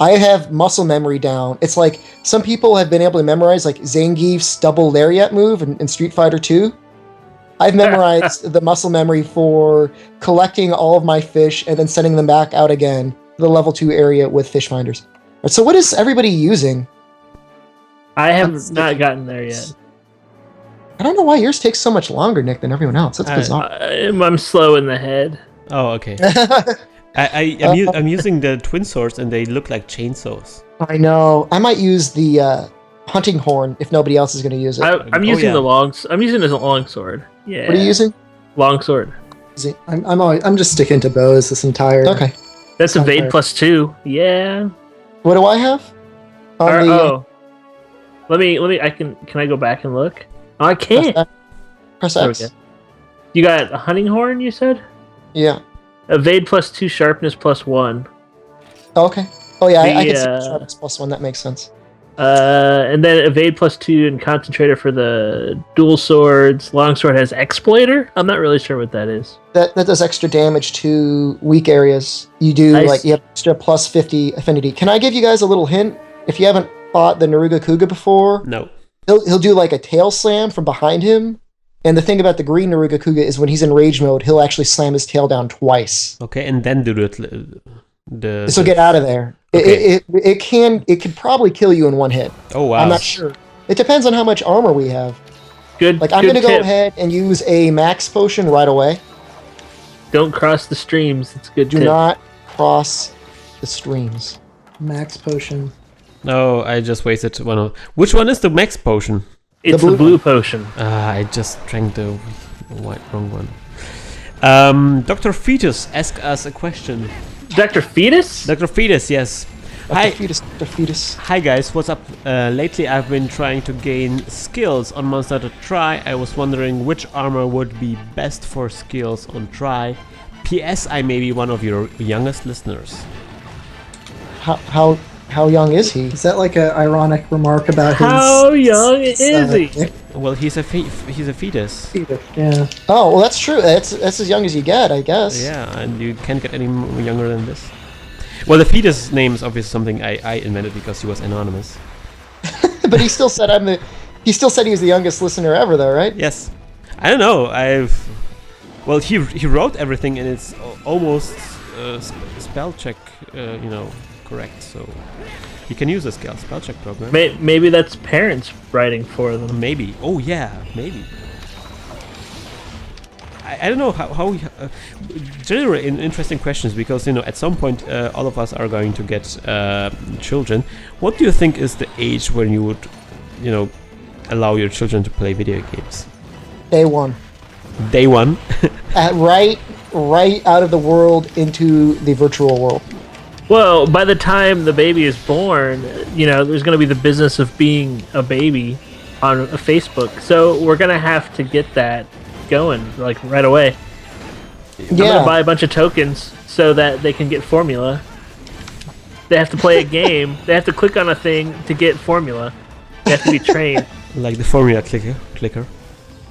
I have muscle memory down. It's like some people have been able to memorize like Zangief's double lariat move in Street Fighter 2. I've memorized the muscle memory for collecting all of my fish and then sending them back out again to the level 2 area with fish finders. So what is everybody using? I have not gotten there yet. I don't know why yours takes so much longer, Nick, than everyone else. That's bizarre. I'm slow in the head. Oh, okay. I'm using the twin swords and they look like chainsaws. I know. I might use the hunting horn if nobody else is going to use it. I'm using the longs. I'm using this long sword. Yeah. What are you using? Long sword. I'm just sticking to bows this entire. Okay. That's evade +2. Yeah. What do I have? Let me. Can I go back and look? Oh, I can't. Press X. You got a hunting horn, you said? Yeah. Evade +2, sharpness +1. Oh, okay. Oh yeah, I can see sharpness +1. That makes sense. And then evade +2 and concentrator for the dual swords. Longsword has exploiter. I'm not really sure what that is. That does extra damage to weak areas. You do you have extra +50 affinity. Can I give you guys a little hint? If you haven't fought the Naruga Kuga before, no. He'll do like a tail slam from behind him. And the thing about the green Naruga Kuga is when he's in rage mode, he'll actually slam his tail down twice. Okay, and then do So get out of there. Okay. It could probably kill you in one hit. Oh wow! I'm not sure. It depends on how much armor we have. Good. Like I'm gonna go ahead and use a max potion right away. Don't cross the streams. It's good. Do not cross the streams. Max potion. No, I just wasted one of. Which one is the max potion? It's the blue potion. I just drank the wrong one. Dr. Fetus asked us a question. Dr. Fetus? Dr. Fetus, yes. Hi. Dr. Fetus. Hi guys, what's up? Lately I've been trying to gain skills on Monster Hunter Tri. I was wondering which armor would be best for skills on Tri. P.S. I may be one of your youngest listeners. How young is he? Is that like an ironic remark about how young is he? Well, he's a fetus. Yeah. Oh, well, that's true. That's as young as you get, I guess. Yeah, and you can't get any younger than this. Well, the fetus name is obviously something I invented because he was anonymous. But he still said he was the youngest listener ever, though, right? Yes. I don't know. Well, he wrote everything, and it's almost spell check, correct. So you can use a spell check program. Maybe that's parents writing for them. Maybe. Oh yeah, maybe. I don't know how generally interesting questions, because at some point all of us are going to get children. What do you think is the age when you would allow your children to play video games? Day one. Day one. right out of the world into the virtual world. Well, by the time the baby is born, there's going to be the business of being a baby on Facebook. So we're going to have to get that going, like, right away. Yeah. I'm going to buy a bunch of tokens so that they can get formula. They have to play a game. They have to click on a thing to get formula. They have to be trained. Like the formula clicker.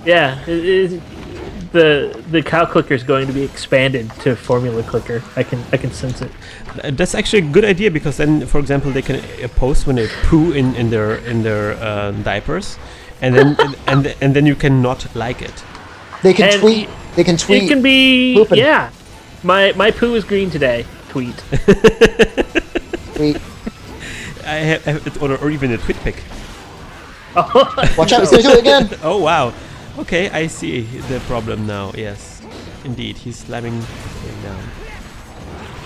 Yeah. The cow clicker is going to be expanded to formula clicker. I can sense it. That's actually a good idea, because then, for example, they can post when they poo in their diapers, and then and then you can not like it. They can tweet. They can tweet. It can be pooping. Yeah. My poo is green today. Tweet. Tweet. I have it, or even a tweet pic. Watch out! He's gonna do it again. Oh wow. Okay, I see the problem now. Yes, indeed, he's slamming him down.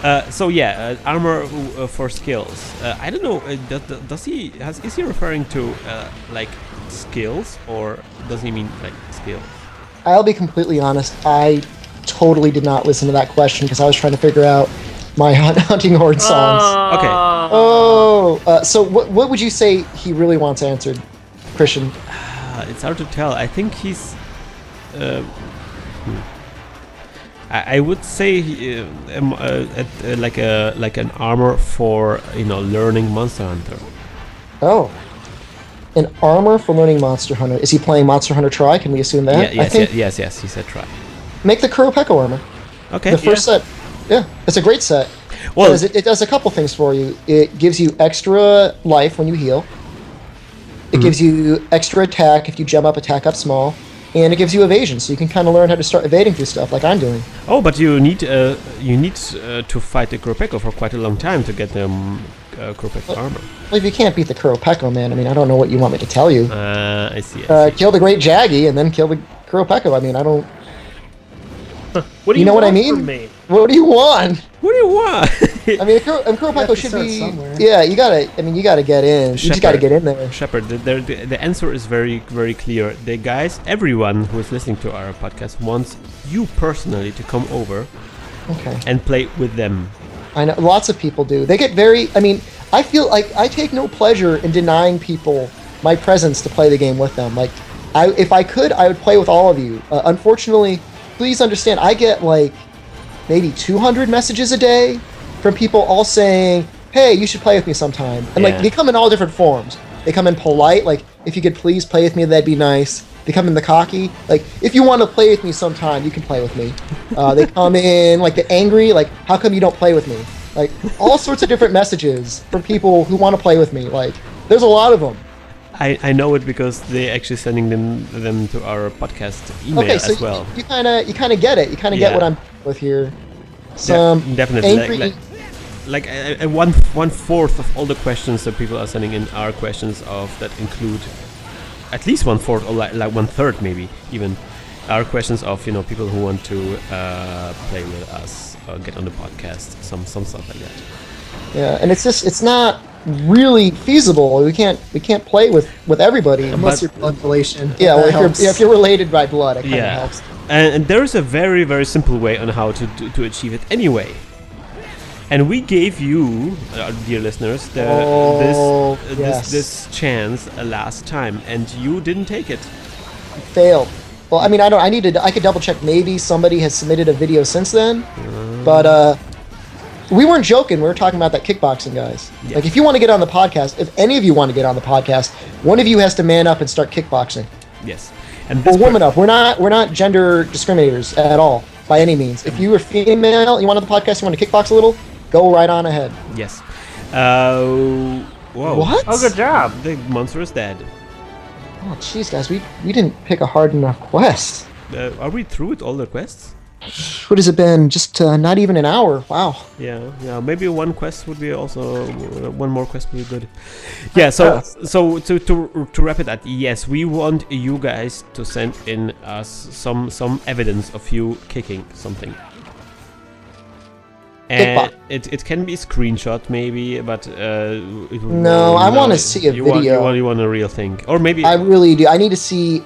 Armor for skills. I don't know. Is he referring to like skills, or does he mean like skills? I'll be completely honest. I totally did not listen to that question because I was trying to figure out my hunting horde songs. Okay. So what would you say he really wants answered, Christian? It's hard to tell. I think he's. I would say like an armor for learning Monster Hunter. Oh, an armor for learning Monster Hunter. Is he playing Monster Hunter Tri? Can we assume that? Yes. He said Tri. Make the Kuropeko armor. Okay. The first set. Yeah, it's a great set. Well, it does a couple things for you. It gives you extra life when you heal. It gives you extra attack if you jump up, attack up small. And it gives you evasion, so you can kind of learn how to start evading through stuff like I'm doing. Oh, but you need to fight the Kuropeko for quite a long time to get the Kuropeko armor. Well, if you can't beat the Kuropeko, man, I mean, I don't know what you want me to tell you. I see. Kill the Great Jaggy and then kill the Kuropeko. I mean, I don't... What do you know what I want mean? from me? What do you want? What do you want? I mean, Kuropeko should be somewhere. Yeah, you gotta get in. You just gotta get in there. Shepard, the answer is very, very clear. The guys, everyone who is listening to our podcast wants you personally to come over and play with them. I know lots of people do. They get very. I mean, I feel like I take no pleasure in denying people my presence to play the game with them. Like, if I could, I would play with all of you. Unfortunately, please understand, I get like maybe 200 messages a day from people all saying, hey, you should play with me sometime. And like, they come in all different forms. They come in polite, like, if you could please play with me, that'd be nice. They come in the cocky, like, if you want to play with me sometime, you can play with me. They come in like the angry, like, how come you don't play with me? Like, all sorts of different messages from people who want to play with me. Like, there's a lot of them. I know it because they're actually sending them to our podcast email as well. You kind of get it. You kind of get what I'm with here. Definitely. Angry, like one fourth of all the questions that people are sending in are questions that include at least 1/4 or like 1/3 maybe even are questions of people who want to play with us or get on the podcast, some stuff like that. Yeah, and it's not really feasible. We can't play with everybody unless you're blood relation. Yeah, well, if you're related by blood, it kind of helps. And there is a very, very simple way on how to achieve it anyway. And we gave you, dear listeners, this chance last time, and you didn't take it. Failed. Well, I mean, I could double check. Maybe somebody has submitted a video since then, but we weren't joking. We were talking about that kickboxing, guys. Yeah. Like, if you want to get on the podcast, if any of you want to get on the podcast, one of you has to man up and start kickboxing. Yes. Or woman up. We're not gender discriminators at all by any means. If you are female, you want on the podcast, you want to kickbox a little, go right on ahead. Yes. Whoa. What? Oh, good job. The monster is dead. Oh, jeez, guys, we didn't pick a hard enough quest. Are we through with all the quests? What has it been? Just not even an hour. Wow. Yeah. Maybe one quest would be also one more quest would be good. Yeah. So to wrap it up, yes, we want you guys to send in us some evidence of you kicking something. And it can be a screenshot maybe, but no, I want to see a video. You want a real thing, or maybe I really do. I need to see.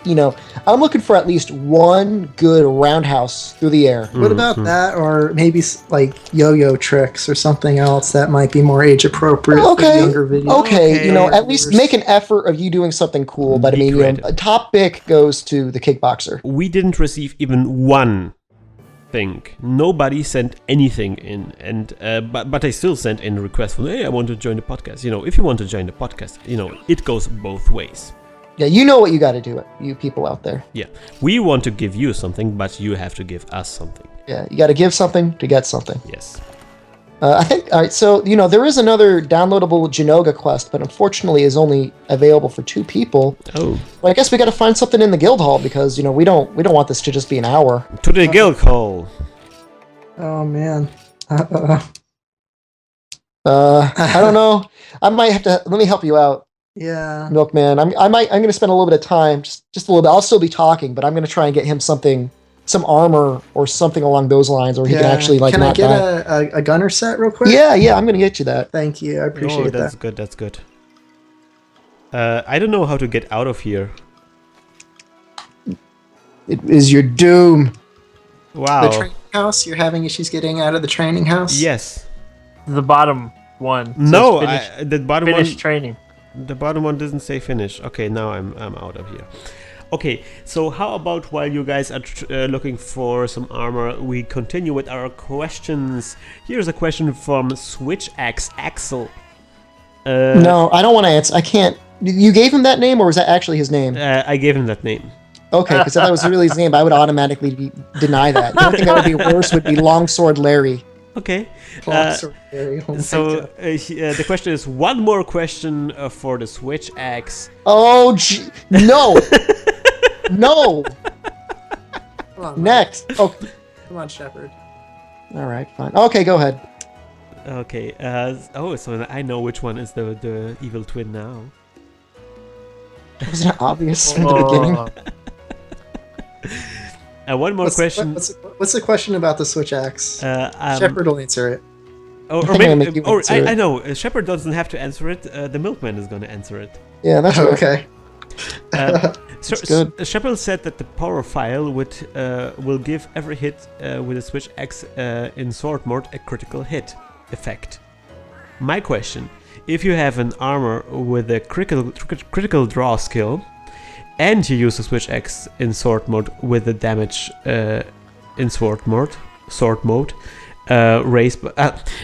I'm looking for at least one good roundhouse through the air. What about that, or maybe like yo-yo tricks or something else that might be more age appropriate for younger videos? Okay, at least make an effort of you doing something cool. But I mean, a top pick goes to the kickboxer. We didn't receive even one thing. Nobody sent anything in, and but I still sent in a request for, hey, I want to join the podcast. If you want to join the podcast, it goes both ways. Yeah, you know what you got to do, you people out there. Yeah, we want to give you something, but you have to give us something. Yeah, you got to give something to get something. Yes. I think, all right, so, there is another downloadable Jinoga quest, but unfortunately is only available for 2 people. Oh. Well, I guess we got to find something in the guild hall because, we don't want this to just be an hour. To the guild hall. Oh, man. I don't know. I might have to, let me help you out. Yeah. Milkman. I'm going to spend a little bit of time, just a little bit. I'll still be talking, but I'm going to try and get him something some armor or something along those lines, or he can actually like. Can I not get die. a gunner set real quick? Yeah, I'm gonna get you that. Thank you. I appreciate that's that. good. That's good. I don't know how to get out of here. It is your doom. Wow. The training house. You're having issues getting out of the training house. Yes. The bottom one. No, the bottom finish one. training. The bottom one doesn't say finish. Okay, now I'm out of here. Okay, so how about while you guys are looking for some armor, we continue with our questions. Here's a question from SwitchX Axel. No, I don't want to answer. I can't. You gave him that name, or was that actually his name? I gave him that name. Okay, because if that was really his name, I would automatically deny that. The only thing that would be worse would be Longsword Larry. Okay. Longsword Larry. Oh the question is one more question for the SwitchX. Oh, no! No! Come on, Next. Oh, come on, Shepard. all right, fine. Okay, go ahead. Okay. So I know which one is the evil twin now. Wasn't it obvious from the beginning? One more question. What's the question about the Switch Axe? Shepard will answer it. I know. Shepard doesn't have to answer it. The milkman is going to answer it. Yeah, that's okay. Good. Shepard said that the power file will give every hit with a Switch X in sword mode a critical hit effect. My question: if you have an armor with a critical draw skill, and you use a Switch X in sword mode with the damage in sword mode, raised.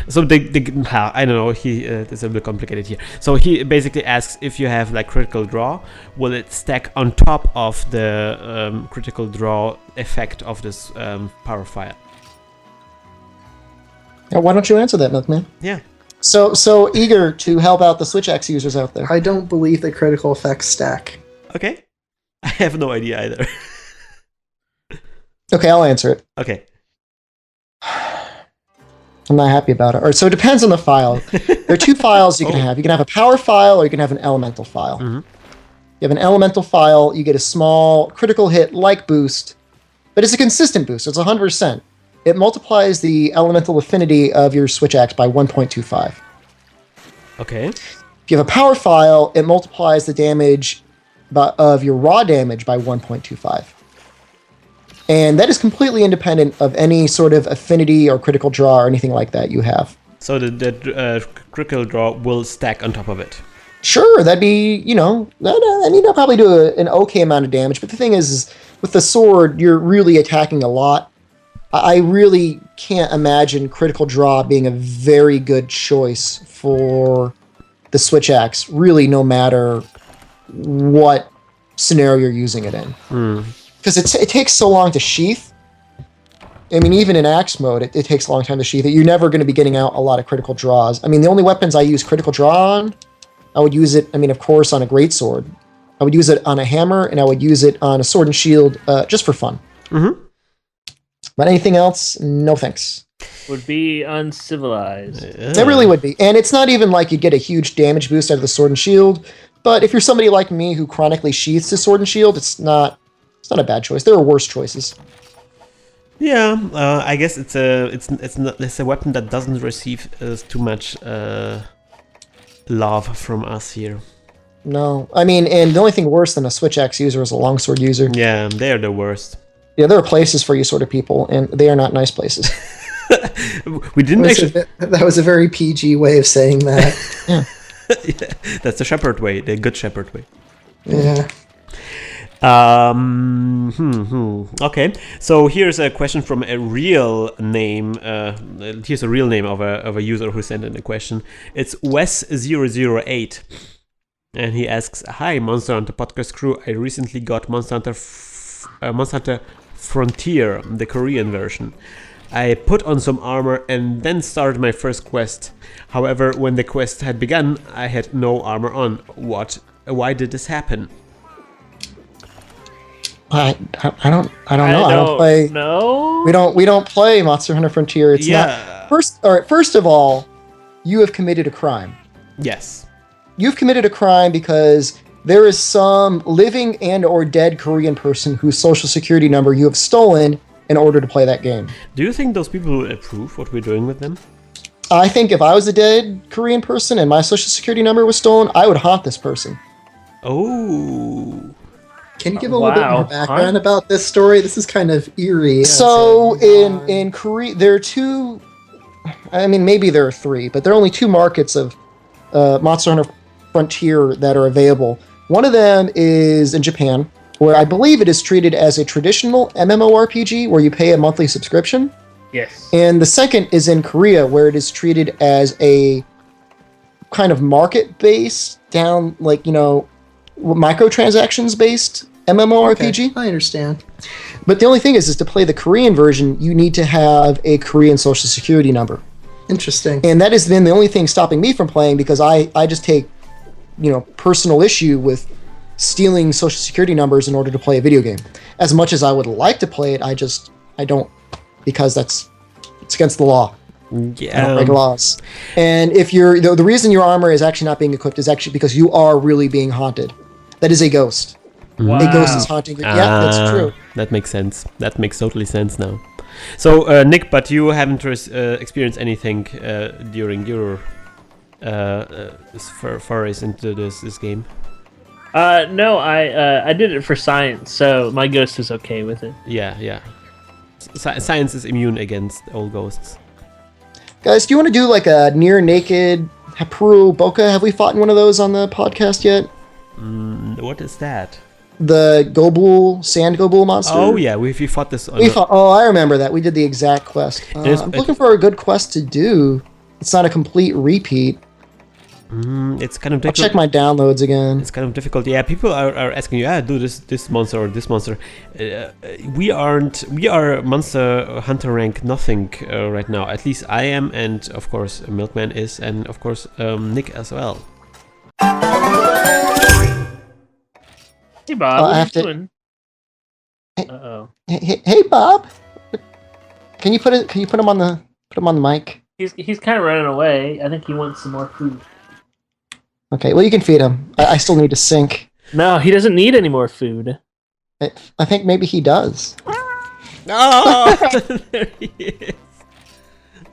So I don't know. It's a bit complicated here. So he basically asks if you have like critical draw, will it stack on top of the critical draw effect of this power file? Why don't you answer that, Milkman? Yeah. So eager to help out the Switch X users out there. I don't believe the critical effects stack. Okay. I have no idea either. Okay, I'll answer it. Okay. I'm not happy about it. All right, so it depends on the file. There are two files you can have. You can have a power file, or you can have an elemental file. Mm-hmm. You have an elemental file, you get a small critical hit like boost, but it's a consistent boost. It's 100%. It multiplies the elemental affinity of your Switch Axe by 1.25. Okay. If you have a power file, it multiplies the damage of your raw damage by 1.25. And that is completely independent of any sort of affinity or critical draw or anything like that you have. So the critical draw will stack on top of it. Sure, that'd be, they'll probably do an okay amount of damage. But the thing is with the sword, you're really attacking a lot. I really can't imagine critical draw being a very good choice for the Switch Axe, really no matter what scenario you're using it in. Because it takes so long to sheath. I mean, even in axe mode, it takes a long time to sheath it. You're never going to be getting out a lot of critical draws. I mean, the only weapons I use critical draw on, I would use it, of course, on a greatsword. I would use it on a hammer, and I would use it on a sword and shield just for fun. Mm-hmm. But anything else, no thanks. Would be uncivilized. It really would be. And it's not even like you'd get a huge damage boost out of the sword and shield. But if you're somebody like me who chronically sheaths his sword and shield, it's not a bad choice. There are worse choices. Yeah, I guess it's a weapon that doesn't receive too much love from us here. No, I mean, and the only thing worse than a Switch Axe user is a longsword user. Yeah, they are the worst. Yeah, there are places for you sort of people, and they are not nice places. We didn't actually. That was a very PG way of saying that. Yeah. Yeah, that's the Shepherd way, the good Shepherd way. Yeah. Okay, so here's a question from a real name. Here's a real name of a user who sent in a question. It's Wes008, and he asks, "Hi, Monster Hunter podcast crew. I recently got Monster Hunter Frontier, the Korean version. I put on some armor and then started my first quest. However, when the quest had begun, I had no armor on. Why did this happen?" I don't know. I don't play. No. We don't play Monster Hunter Frontier. It's not. First of all, you have committed a crime. Yes. You've committed a crime because there is some living and or dead Korean person whose social security number you have stolen in order to play that game. Do you think those people will approve what we're doing with them? I think if I was a dead Korean person and my social security number was stolen, I would haunt this person. Oh. Can you give a little bit more background about this story? This is kind of eerie. So in Korea, there are two. I mean, maybe there are three, but there are only two markets of Monster Hunter Frontier that are available. One of them is in Japan, where I believe it is treated as a traditional MMORPG, where you pay a monthly subscription. Yes. And the second is in Korea, where it is treated as a kind of market-based, down, like, microtransactions-based MMORPG. Okay, I understand. But the only thing is to play the Korean version, you need to have a Korean social security number. Interesting. And that has been the only thing stopping me from playing, because I just take, personal issue with stealing social security numbers in order to play a video game. As much as I would like to play it, I don't, because it's against the law. Yeah. I don't break laws. And if the reason your armor is actually not being equipped is actually because you are really being haunted. That is a ghost. Wow. A ghost is haunting you. Yeah, that's true. That makes sense. That makes totally sense now. So, Nick, but you haven't experienced anything during your forays into this game? No, I did it for science, so my ghost is okay with it. Yeah. Science is immune against all ghosts. Guys, do you want to do like a near naked Hapuru Boka? Have we fought in one of those on the podcast yet? What is that? The Gobul, sand Gobul monster? Oh yeah, we fought this. I remember that. We did the exact quest. I'm looking for a good quest to do. It's not a complete repeat. It's kind of difficult. I'll check my downloads again. It's kind of difficult. Yeah, people are asking you, do this monster or this monster. We are Monster Hunter rank nothing right now. At least I am, and of course Milkman is, and of course Nick as well. Hey Bob, what are you doing? Hey Bob, can you put him on the mic? He's kind of running away. I think he wants some more food. Okay, well you can feed him. I still need to sync. No, he doesn't need any more food. I think maybe he does. Oh, there he is.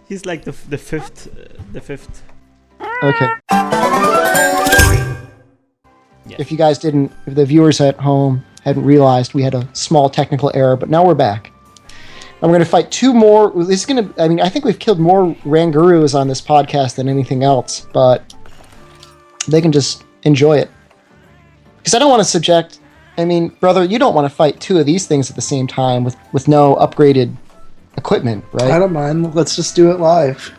He's like the fifth. Okay. Yeah. If the viewers at home hadn't realized, we had a small technical error, but now we're back. And we're going to fight two more. I think we've killed more Rangurus on this podcast than anything else, but they can just enjoy it. Because I don't want to brother, you don't want to fight two of these things at the same time with no upgraded equipment, right? I don't mind. Let's just do it live.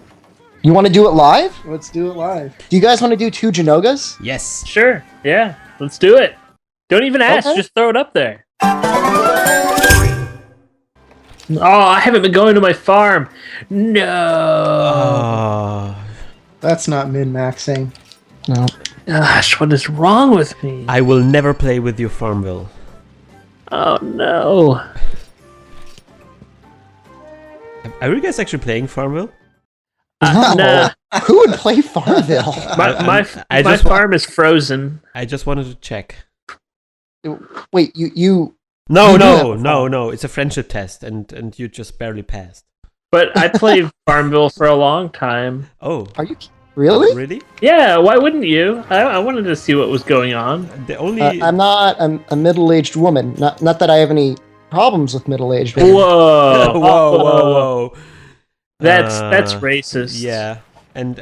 You want to do it live? Let's do it live. Do you guys want to do two Janogas? Yes. Sure. Yeah. Let's do it. Don't even ask. Okay. Just throw it up there. Oh, I haven't been going to my farm. No. That's not min-maxing. No. Gosh, what is wrong with me? I will never play with you, Farmville. Oh, no. Are you guys actually playing Farmville? No. Nah. Who would play Farmville? My farm is frozen. I just wanted to check. Wait, you... No. It's a friendship test, and you just barely passed. But I played Farmville for a long time. Oh. Are you... Really? Really? Yeah, why wouldn't you? I wanted to see what was going on. The only... I'm not a middle-aged woman. Not that I have any problems with middle-aged women. Whoa. Whoa. That's racist. Yeah. And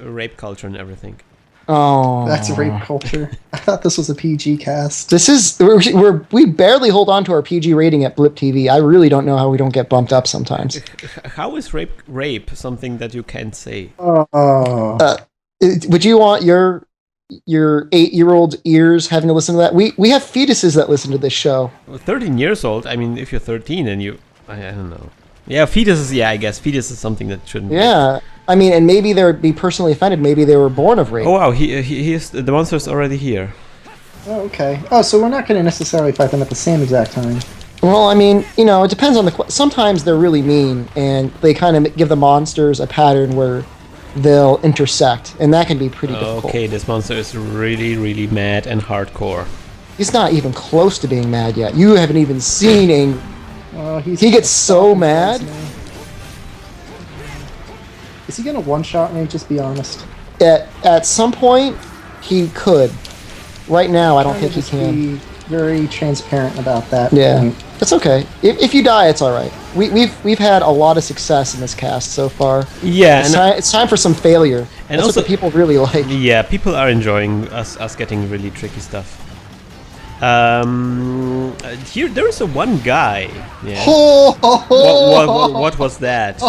rape culture and everything. Oh, That's rape culture. I thought this was a PG cast. This is we barely hold on to our PG rating at Blip TV. I really don't know how we don't get bumped up sometimes. How is rape something that you can't say? Would you want your 8-year-old ears having to listen to that? We have fetuses that listen to this show. 13 years old. I mean, if you're 13 and I don't know. Yeah, fetuses. Yeah, I guess fetus is something that shouldn't. Yeah. I mean, and maybe they would be personally offended. Maybe they were born of rape. Oh wow, he is the monster's already here. Oh, okay. Oh, so we're not going to necessarily fight them at the same exact time. Well, I mean, it depends on sometimes they're really mean, and they kind of give the monsters a pattern where they'll intersect, and that can be pretty difficult. Okay, this monster is really, really mad and hardcore. He's not even close to being mad yet. You haven't even seen He gets so mad. Is he gonna one-shot me? Just be honest. At some point, he could. Right now, I don't think he can. Be very transparent about that. Yeah, it's okay. If you die, it's all right. We've had a lot of success in this cast so far. Yeah, it's time for some failure. And that's also, what the people really like. Yeah, people are enjoying us getting really tricky stuff. Here there is one guy. Yeah. What was that?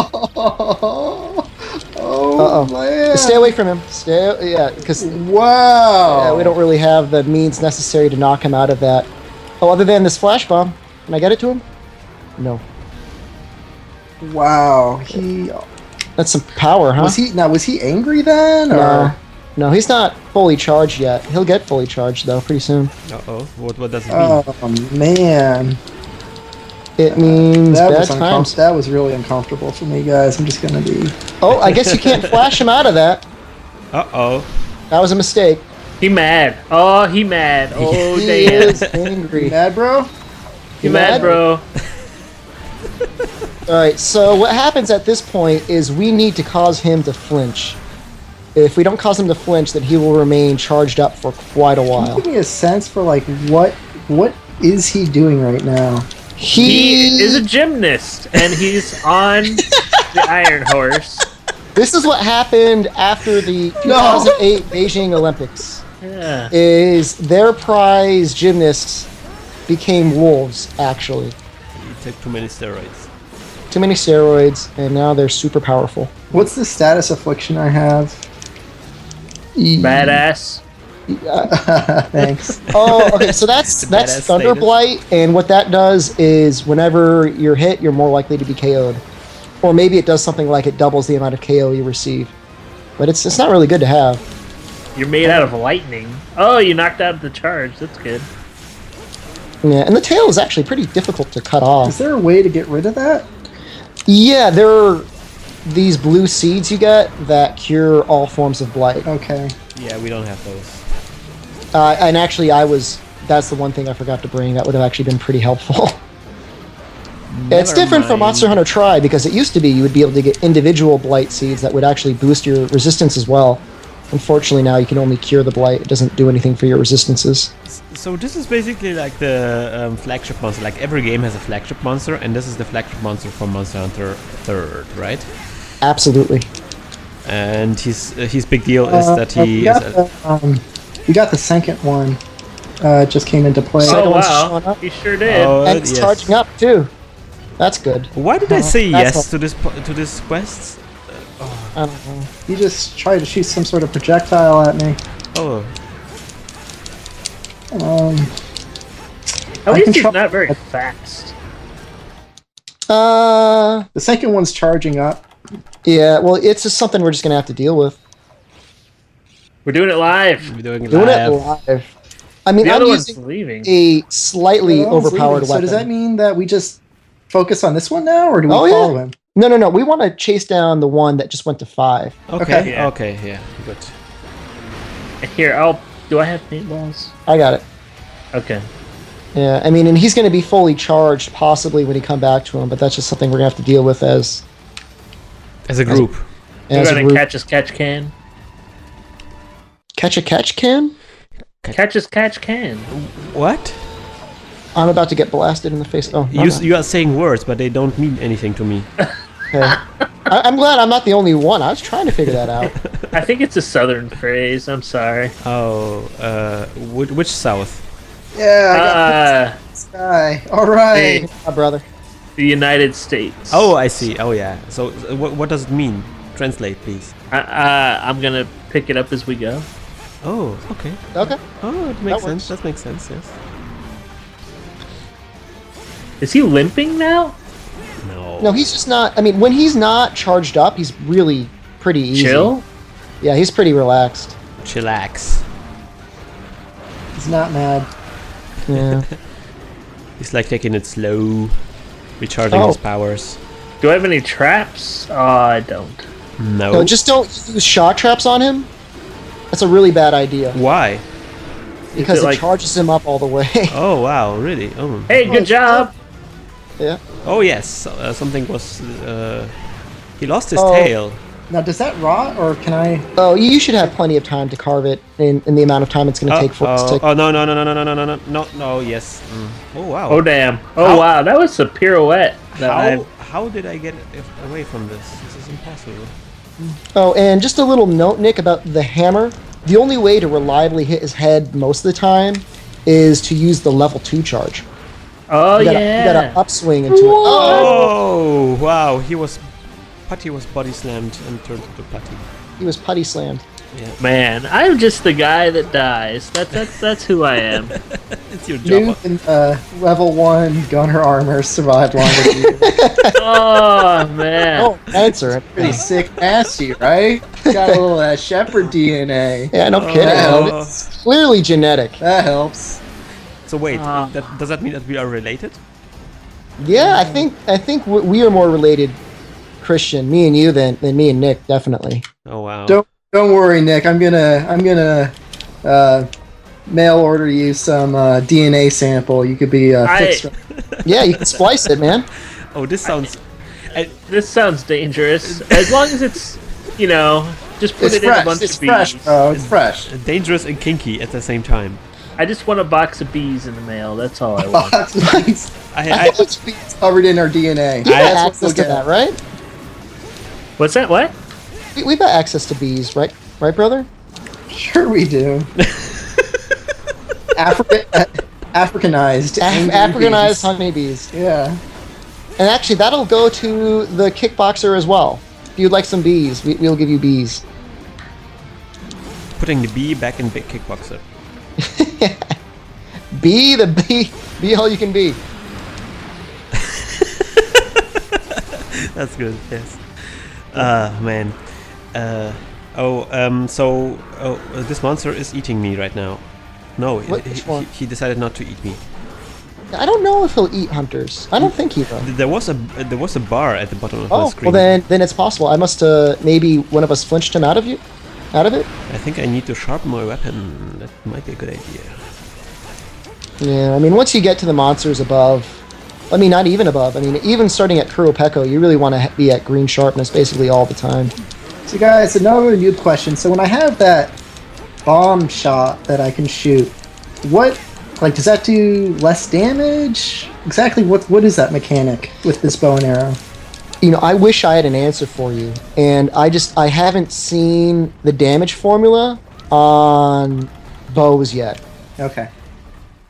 Oh man! Stay away from him. Because wow. We don't really have the means necessary to knock him out of that. Oh, other than this flash bomb, can I get it to him? No. Wow, That's some power, huh? Was he angry then? Or? No, he's not fully charged yet. He'll get fully charged though pretty soon. What does it mean? Oh man. It means bad times. That was really uncomfortable for me, guys. I'm just gonna be. Oh, I guess you can't flash him out of that. That was a mistake. He mad. Oh, he mad. Oh, he damn. is angry. You mad, bro? You mad, bro? Alright, so what happens at this point is we need to cause him to flinch. If we don't cause him to flinch, then he will remain charged up for quite a while. Can you give me a sense for like what is he doing right now? He is a gymnast, and he's on the Iron Horse. This is what happened after the 2008 Beijing Olympics. Yeah. Is their prize gymnasts became wolves, actually. He took too many steroids. Too many steroids, and now they're super powerful. What's the status affliction I have? Badass. Thanks. Oh, okay. So that's Thunder status. Blight, and what that does is whenever you're hit, you're more likely to be KO'd, or maybe it does something like it doubles the amount of KO you receive. But it's not really good to have. You're made out of lightning. Oh, you knocked out the charge. That's good. Yeah, and the tail is actually pretty difficult to cut off. Is there a way to get rid of that? Yeah, there are these blue seeds you get that cure all forms of blight. Okay. Yeah, we don't have those. And actually, that's the one thing I forgot to bring. That would have actually been pretty helpful. It's different from Monster Hunter Tri, because it used to be you would be able to get individual blight seeds that would actually boost your resistance as well. Unfortunately, now you can only cure the blight. It doesn't do anything for your resistances. So this is basically like the flagship monster. Like every game has a flagship monster, and this is the flagship monster from Monster Hunter 3rd, right? Absolutely. And his big deal is that he is. We got the second one. It just came into play. Oh wow, he sure did. And it's charging up too. That's good. Why did I say yes to this quest? I don't know. You just tried to shoot some sort of projectile at me. Oh. At least he's not very fast. The second one's charging up. Yeah, well, it's just something we're just gonna have to deal with. We're doing it live. We're doing it live. I mean, I'm using a slightly overpowered weapon. So does that mean that we just focus on this one now, or do we follow him? No. We want to chase down the one that just went to 5. Okay. Yeah. Okay. Yeah. Good. Here, do I have paintballs? I got it. Okay. Yeah, I mean, and he's going to be fully charged possibly when he come back to him, but that's just something we're going to have to deal with as a group. We're going to catch can. Catch a catch can? Catch can. What? I'm about to get blasted in the face. Oh, you are saying words, but they don't mean anything to me. Okay. I'm glad I'm not the only one. I was trying to figure that out. I think it's a southern phrase. I'm sorry. Oh, which south? Yeah, I got this guy. All right. My brother. The United States. Oh, I see. Oh, yeah. So what does it mean? Translate, please. I'm going to pick it up as we go. Oh, okay. Okay. Oh, it makes sense. That makes sense, yes. Is he limping now? No, he's just not. I mean, when he's not charged up, he's really pretty easy. Chill? Yeah, he's pretty relaxed. Chillax. He's not mad. Yeah. He's like taking it slow, recharging his powers. Do I have any traps? Oh, I don't. No, just don't use shot traps on him. That's a really bad idea. Why? Because it charges him up all the way. Oh, wow, really? Oh. Hey, good job! Yeah. Oh yes, something was. He lost his tail. Now, does that rot, or can I? Oh, you should have plenty of time to carve it in the amount of time it's going to take for us to. Oh no! Yes. Oh wow. Oh damn! Oh wow! That was a pirouette. How did I get away from this? This is impossible. Oh, and just a little note, Nick, about the hammer. The only way to reliably hit his head most of the time is to use the level 2 charge. Oh You yeah! got to upswing into it. Oh wow! Putty was body slammed and turned into putty. He was putty slammed. Yeah. Man, I'm just the guy that dies. That's who I am. It's your job. Noob in level 1 gunner armor survived longer than you. Oh man! Oh, answer. Pretty sick assy, right? Got a little shepherd DNA. Yeah, no kidding. It's clearly genetic. That helps. So wait, does that mean that we are related? Yeah, I think we are more related, Christian, me and you, than me and Nick, definitely. Oh wow! Don't worry, Nick. I'm gonna mail order you some DNA sample. You could be fixed. Yeah, you can splice it, man. Oh, this sounds. This sounds dangerous. As long as it's, just put It's it fresh. in a bunch It's of bees. fresh, bro. It's fresh. Dangerous and kinky at the same time. I just want a box of bees in the mail. That's all I want. It's bees covered in our DNA. You got That's access what to we'll that, right? What's that? What? We've got access to bees, right? Right, brother? Sure we do. Africanized. Africanized honeybees. Yeah. And actually, that'll go to the kickboxer as well. If you'd like some bees, we'll give you bees. Putting the bee back in big kickboxer. Be all you can be. That's good. Yes. Man. This monster is eating me right now. No, he decided not to eat me. I don't know if he'll eat hunters. I don't think he will. There was a bar at the bottom of the screen. Well then it's possible. I must maybe one of us flinched him out of it. I think I need to sharpen my weapon. That might be a good idea. Yeah, I mean, once you get to the monsters above, I mean, not even above. I mean, even starting at Kuropeko, you really want to be at green sharpness basically all the time. So guys, another noob question. So when I have that bomb shot that I can shoot, does that do less damage? Exactly what is that mechanic with this bow and arrow? I wish I had an answer for you, and I haven't seen the damage formula on bows yet. Okay.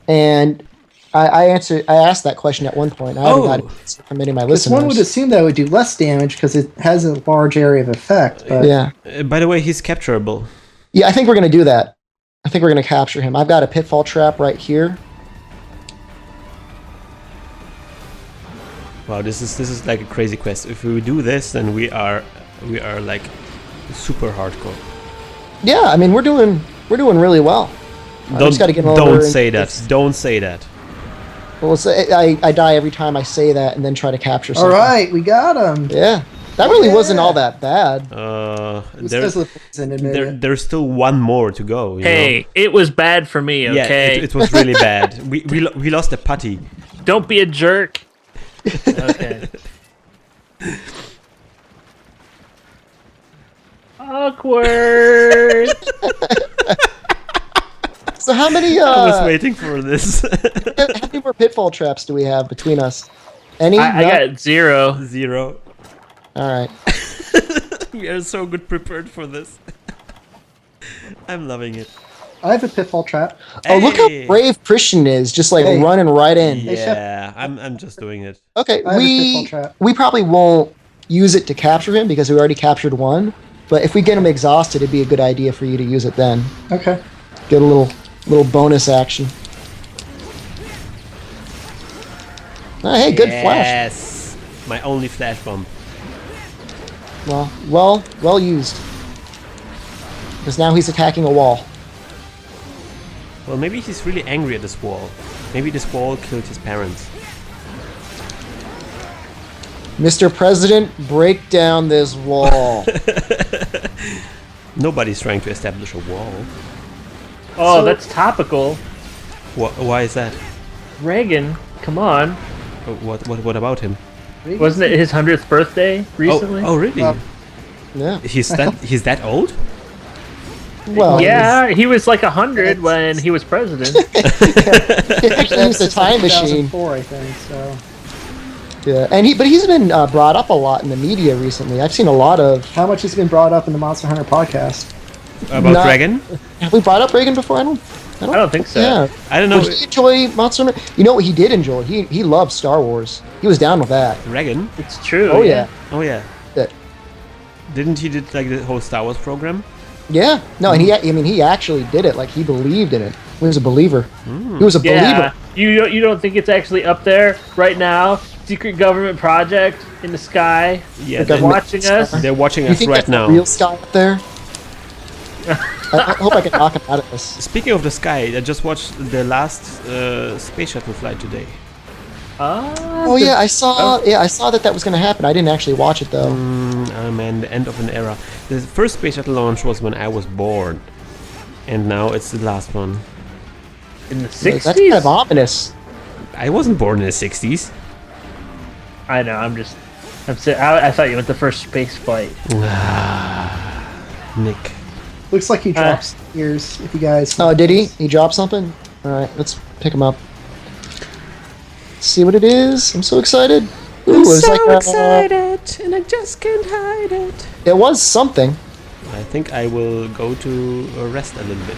And I asked that question at one point. I haven't got an answer from any of my listeners. One would assume that it would do less damage because it has a large area of effect. But yeah. By the way, he's capturable. Yeah, I think we're going to do that. I think we're going to capture him. I've got a pitfall trap right here. Wow, this is like a crazy quest. If we do this, then we are like super hardcore. Yeah, I mean we're doing really well. Don't say that. Don't say that. Well, I die every time I say that and then try to capture something. All right, we got him. Yeah, that really wasn't all that bad. There's still one more to go. Hey, it was bad for me. Okay, yeah, it was really bad. We lost a putty. Don't be a jerk. Okay. Awkward. So how many? I was waiting for this. How many more pitfall traps do we have between us? Any? I got 0. 0. All right. We are so good prepared for this. I'm loving it. I have a pitfall trap. Oh, look how brave Christian is, just running right in. Yeah, I'm just doing it. Okay, we probably won't use it to capture him because we already captured one. But if we get him exhausted, it'd be a good idea for you to use it then. Okay. Get a little bonus action. Oh, hey, good flash. Yes, my only flash bomb. Well used. Because now he's attacking a wall. Well, maybe he's really angry at this wall. Maybe this wall killed his parents. Mr. President, break down this wall. Nobody's trying to establish a wall. Oh, that's topical. Why is that? Reagan, come on. What about him? Wasn't it his 100th birthday recently? Oh, really? Yeah. He's that old? Well, Yeah, he was like 100 when he was president. he actually used the time machine. 2004, I think. So. Yeah, but he's been brought up a lot in the media recently. I've seen a lot of. How much has been brought up in the Monster Hunter podcast? About Reagan? Have we brought up Reagan before? I don't think so. Yeah, I don't know. Did he enjoy Monster Hunter? You know what he did enjoy? He loved Star Wars. He was down with that. Reagan? It's true. Oh yeah. Oh yeah. Yeah. Didn't he did like the whole Star Wars program? Yeah. No, and he actually did it. Like he believed in it. He was a believer. He was a Yeah. believer. You don't think it's actually up there right now? Secret government project in the sky. Yeah, they're watching us. They're watching You us think right that's now. the real sky up there? I hope I can knock him out of this. Speaking of the sky, I just watched the last space shuttle flight today. Oh yeah, I saw. Yeah, I saw that was going to happen. I didn't actually watch it though. Oh man, the end of an era. The first space shuttle launch was when I was born, and now it's the last one. In the That's 60s? kind of ominous. I wasn't born in the 60s. I know, I thought you meant the first space flight. Nick. Looks like he drops ears. If you guys. Oh, did he? He dropped something? Alright, let's pick him up. See what it is. I'm so excited. Ooh, I'm so excited, and I just can't hide it. It was something. I think I will go to rest a little bit.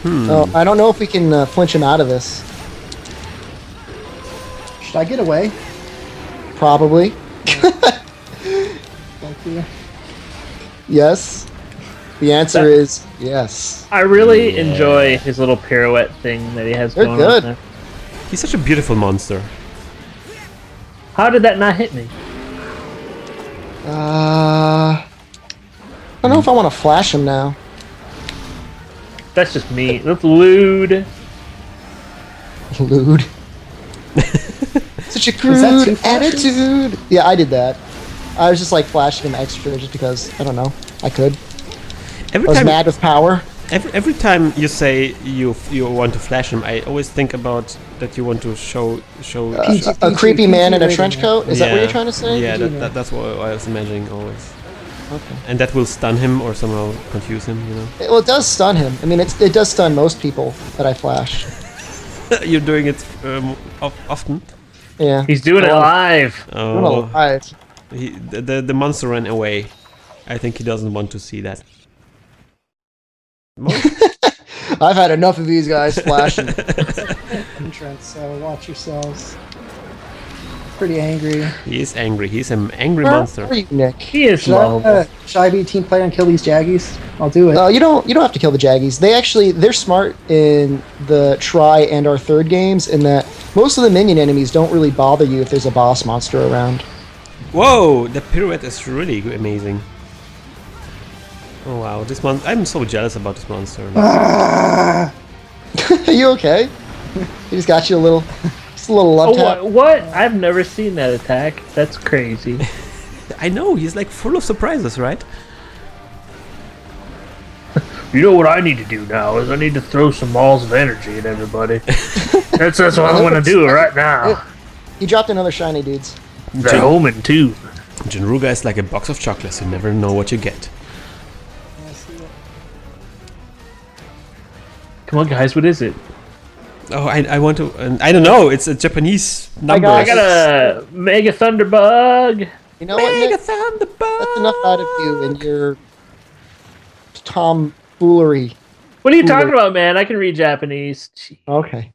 Oh, I don't know if we can flinch him out of this. Should I get away? Probably. Thank you. Yes. The answer is yes. I really enjoy his little pirouette thing that he has They're going good. on there. He's such a beautiful monster. How did that not hit me? I don't know if I want to flash him now. That's just me. That's lewd. Lewd. Such a that crude two flashes? attitude. Yeah, I did that. I was just like flashing him extra just because, I don't know, I could. I was mad with power. Every time you say you want to flash him, I always think about that you want to show A creepy man in a trench coat? Is that what you're trying to say? Yeah, that's what I was imagining always. Okay. And that will stun him or somehow confuse him, you know? Well, it does stun him. I mean, it does stun most people that I flash. You're doing it often? Yeah. He's doing it live. Oh, Alive. the monster ran away. I think he doesn't want to see that. I've had enough of these guys flashing. Entrance, so watch yourselves. Pretty angry. He is angry. He's an angry Where monster. are you, Nick? He is Should I be a team player and kill these Jaggies? I'll do it. You don't have to kill the Jaggies. They're smart in the Try and our third games in that most of the minion enemies don't really bother you if there's a boss monster around. Whoa, the pirouette is really amazing. Oh wow, this one I'm so jealous about this monster. Are you okay? He just got you a little love tap. What? I've never seen that attack. That's crazy. I know, he's like full of surprises, right? You know what I need to do now is I need to throw some balls of energy at everybody. that's what I want to do right now. He dropped another shiny, dudes. The Omen too. Jinruga is like a box of chocolates, you never know what you get. Come on, guys, what is it? Oh, I want to... I don't know, it's a Japanese number. I got a Mega Thunderbug. You know what, Nick? Mega Thunderbug! That's enough out of you and your tomfoolery. What are you talking about, man? I can read Japanese. Okay.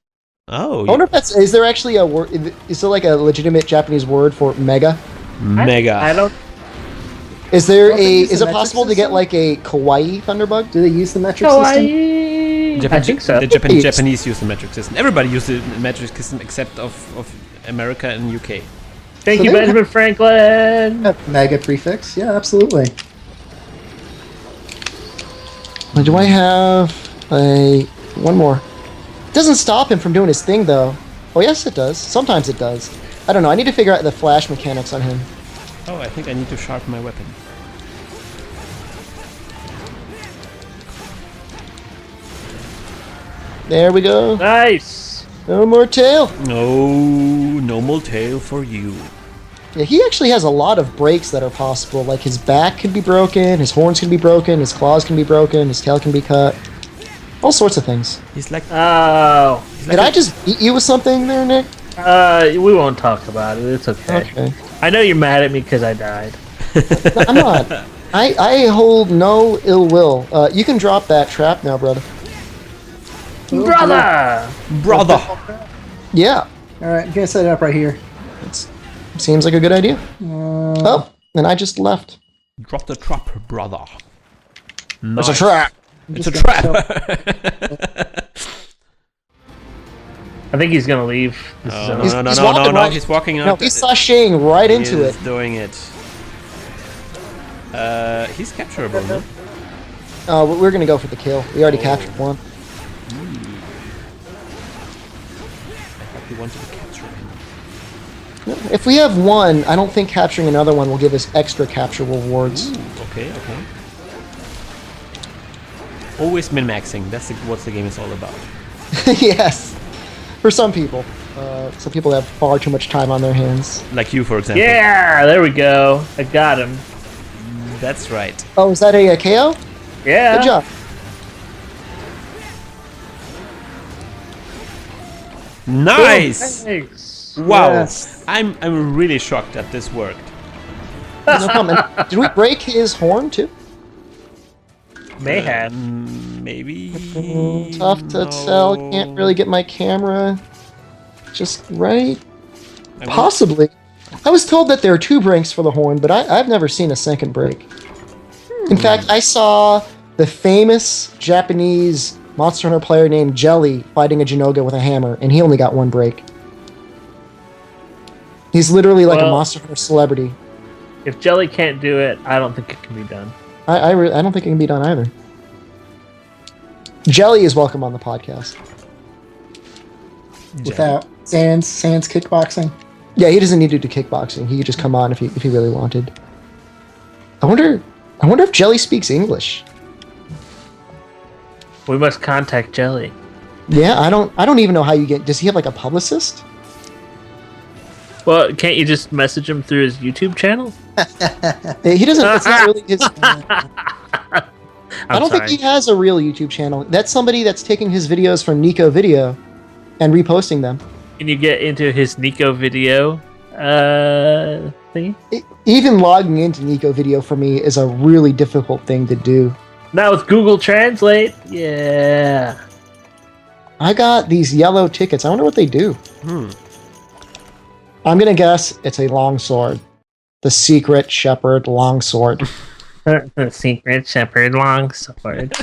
Oh, I wonder if that's... Is there actually a word... Is there like a legitimate Japanese word for mega? Mega. I don't... Is there Don't they use Is the it metric possible to get system? like a kawaii thunderbug? Do they use the metric system? I think so. The Japanese use the metric system. Everybody uses the metric system except of America and UK. Thank So you, they Benjamin Franklin. Mega prefix, yeah, absolutely. Do I have one more? It doesn't stop him from doing his thing though. Oh yes, it does. Sometimes it does. I don't know. I need to figure out the flash mechanics on him. Oh, I think I need to sharpen my weapon. There we go. Nice. No more tail. No more tail for you. Yeah, he actually has a lot of breaks that are possible. Like his back can be broken, his horns can be broken, his claws can be broken, his tail can be cut. All sorts of things. He's like... Oh. Did I just beat you with something there, Nick? We won't talk about it. It's okay. Okay. I know you're mad at me because I died. No, I'm not. I hold no ill will. You can drop that trap now, brother. Brother! Yeah. Alright, I'm gonna set it up right here. Seems like a good idea. Oh, and I just left. Drop the trap, brother. It's a trap. It's a trap. I think he's gonna leave. No, He's walking out. No, he's sashaying right into it. He's doing it. He's capturable, no? We're gonna go for the kill. We already captured one. I thought we wanted to capture him. If we have one, I don't think capturing another one will give us extra capture rewards. Okay. Always min-maxing. That's what the game is all about. Yes. For some people. Some people have far too much time on their hands. Like you, for example. Yeah, there we go. I got him. That's right. Oh, is that a KO? Yeah. Good job. Nice! Thanks. Wow. Yes. I'm really shocked that this worked. No problem. And did we break his horn too? May have. Maybe. Tough to tell. Can't really get my camera just right. Possibly. I was told that there are 2 breaks for the horn, but I've never seen a second break. In fact, I saw the famous Japanese Monster Hunter player named Jelly fighting a Jinoga with a hammer, and he only got 1 break. He's literally like a Monster Hunter celebrity. If Jelly can't do it, I don't think it can be done. I don't think it can be done either. Jelly is welcome on the podcast. Without Sans kickboxing. Yeah, he doesn't need to do kickboxing. He could just come on if he really wanted. I wonder if Jelly speaks English. We must contact Jelly. Yeah, I don't even know how you get. Does he have like a publicist? Well, can't you just message him through his YouTube channel? He doesn't. It's not really his. I don't think sorry. he has a real YouTube channel. That's somebody that's taking his videos from Nico Video and reposting them. Can you get into his Nico video thingy? Even logging into Nico Video for me is a really difficult thing to do. Now with Google Translate, yeah. I got these yellow tickets. I wonder what they do. I'm gonna guess it's a longsword. The secret shepherd longsword. The secret shepherd longsword.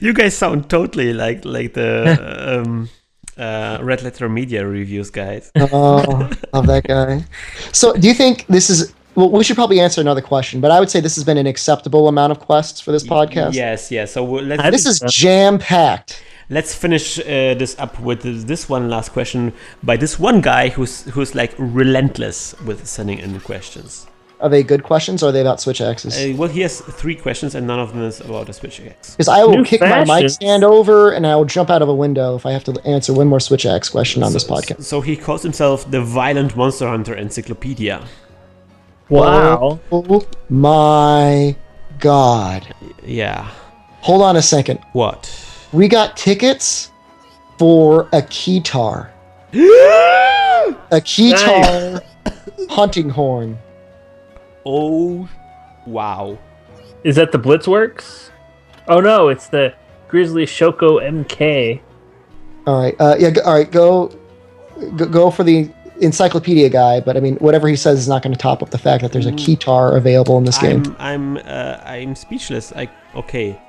You guys sound totally like the Red Letter Media reviews guys. Oh, love that guy. So, do you think this is? Well, we should probably answer another question, but I would say this has been an acceptable amount of quests for this podcast. Yes. So this is jam packed. Let's finish this up with this one last question by this one guy who's like relentless with sending in questions. Are they good questions or are they about Switch X's? Well, he has 3 questions and none of them is about a Switch X. Because I will kick my mic stand over and I will jump out of a window if I have to answer one more Switch X question on this podcast. So he calls himself the Violent Monster Hunter Encyclopedia. Wow. Oh my god. Yeah. Hold on a second. What? We got tickets for a keytar. A keytar hunting horn. Oh, wow. Is that the Blitzworks? Oh no, it's the Grizzly Shoko MK. All right. All right. Go for the encyclopedia guy. But I mean, whatever he says is not going to top up the fact that there's a keytar available in this game. I'm speechless. Okay.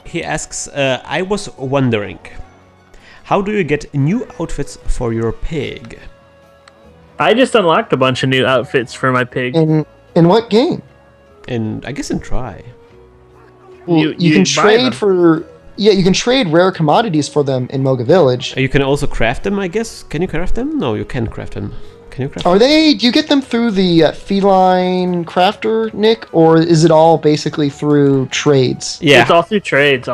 He asks, I was wondering, how do you get new outfits for your pig? I just unlocked a bunch of new outfits for my pig. In what game? I guess in Try. Well, you can trade for... Yeah, you can trade rare commodities for them in Moga Village. You can also craft them, I guess. Can you craft them? No, you can't craft them. Can you craft? Do you get them through the feline crafter, Nick, or is it all basically through trades? Yeah, it's all through trades.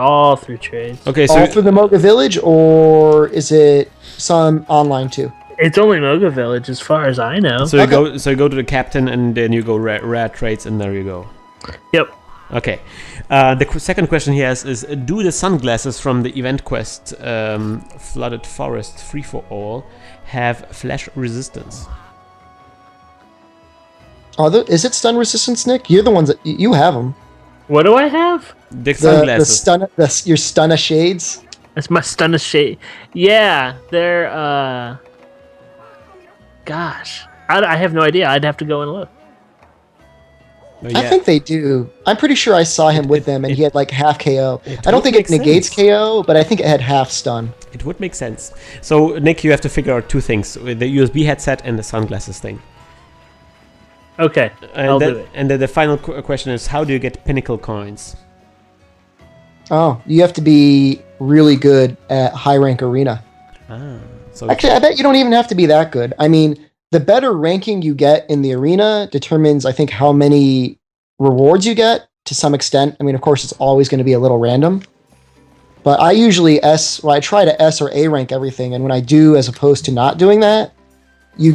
Okay, so all through the Moga Village, or is it some online too? It's only Moga Village, as far as I know. So you go to the captain, and then you go rare trades, and there you go. Yep. Okay. The second question he has is: do the sunglasses from the event quest, Flooded Forest Free for All, have flash resistance? Is it stun resistance, Nick? You're the ones that you have them. What do I have? The sunglasses. Your stunna shades. That's my stunna shade. Yeah, they're Gosh, I have no idea. I'd have to go and look. Yeah. I think they do. I'm pretty sure I saw him with them, and he had like half KO. I don't think it negates KO, but I think it had half stun. It would make sense. So, Nick, you have to figure out two things: the USB headset and the sunglasses thing. Okay, I'll do it. And then the final question is: how do you get pinnacle coins? Oh, you have to be really good at high rank arena. So actually, I bet you don't even have to be that good. I mean, the better ranking you get in the arena determines, I think, how many rewards you get to some extent. I mean, of course, it's always going to be a little random. But I usually I try to S or A rank everything. And when I do, as opposed to not doing that, you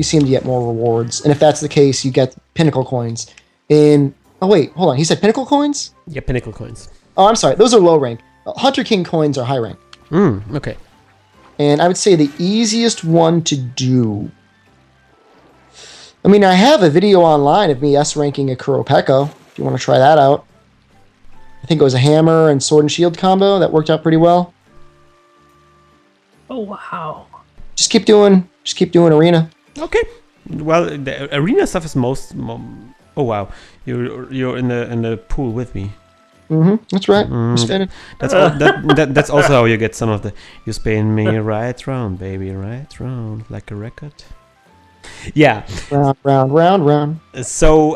seem to get more rewards. And if that's the case, you get pinnacle coins. Oh, wait, hold on. He said pinnacle coins? Yeah, pinnacle coins. Oh, I'm sorry. Those are low rank. Hunter King coins are high rank. Okay. And I would say the easiest one to do. I mean, I have a video online of me S-ranking a Kuropeko, if you want to try that out. I think it was a hammer and sword and shield combo that worked out pretty well. Oh, wow. Just keep doing arena. Okay. Well, the arena stuff is oh wow, you're in the pool with me. That's right. That's also how you get some of the. You spin me right round, baby, right round, like a record. Yeah. Round. So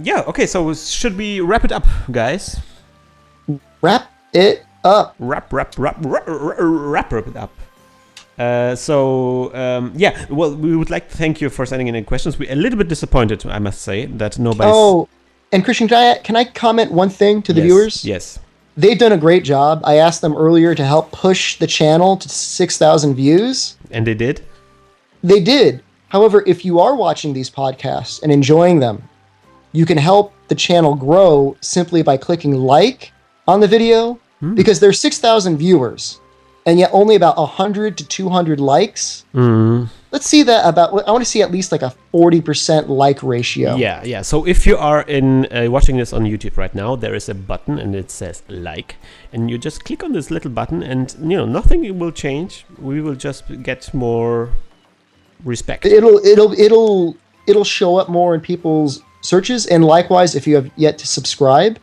yeah. Okay. So should we wrap it up, guys? Wrap it up. Wrap it up. Yeah. Well, we would like to thank you for sending in questions. We're a little bit disappointed, I must say, that nobody's. Oh. And Christian, can I comment one thing to the viewers? Yes. They've done a great job. I asked them earlier to help push the channel to 6,000 views. And they did? They did. However, if you are watching these podcasts and enjoying them, you can help the channel grow simply by clicking like on the video, because there's 6,000 viewers, and yet only about 100 to 200 likes. Let's see that I want to see at least like a 40% like ratio. Yeah. So if you are watching this on YouTube right now, there is a button and it says like, and you just click on this little button, and nothing will change. We will just get more respect. It'll show up more in people's searches, and likewise, if you have yet to subscribe,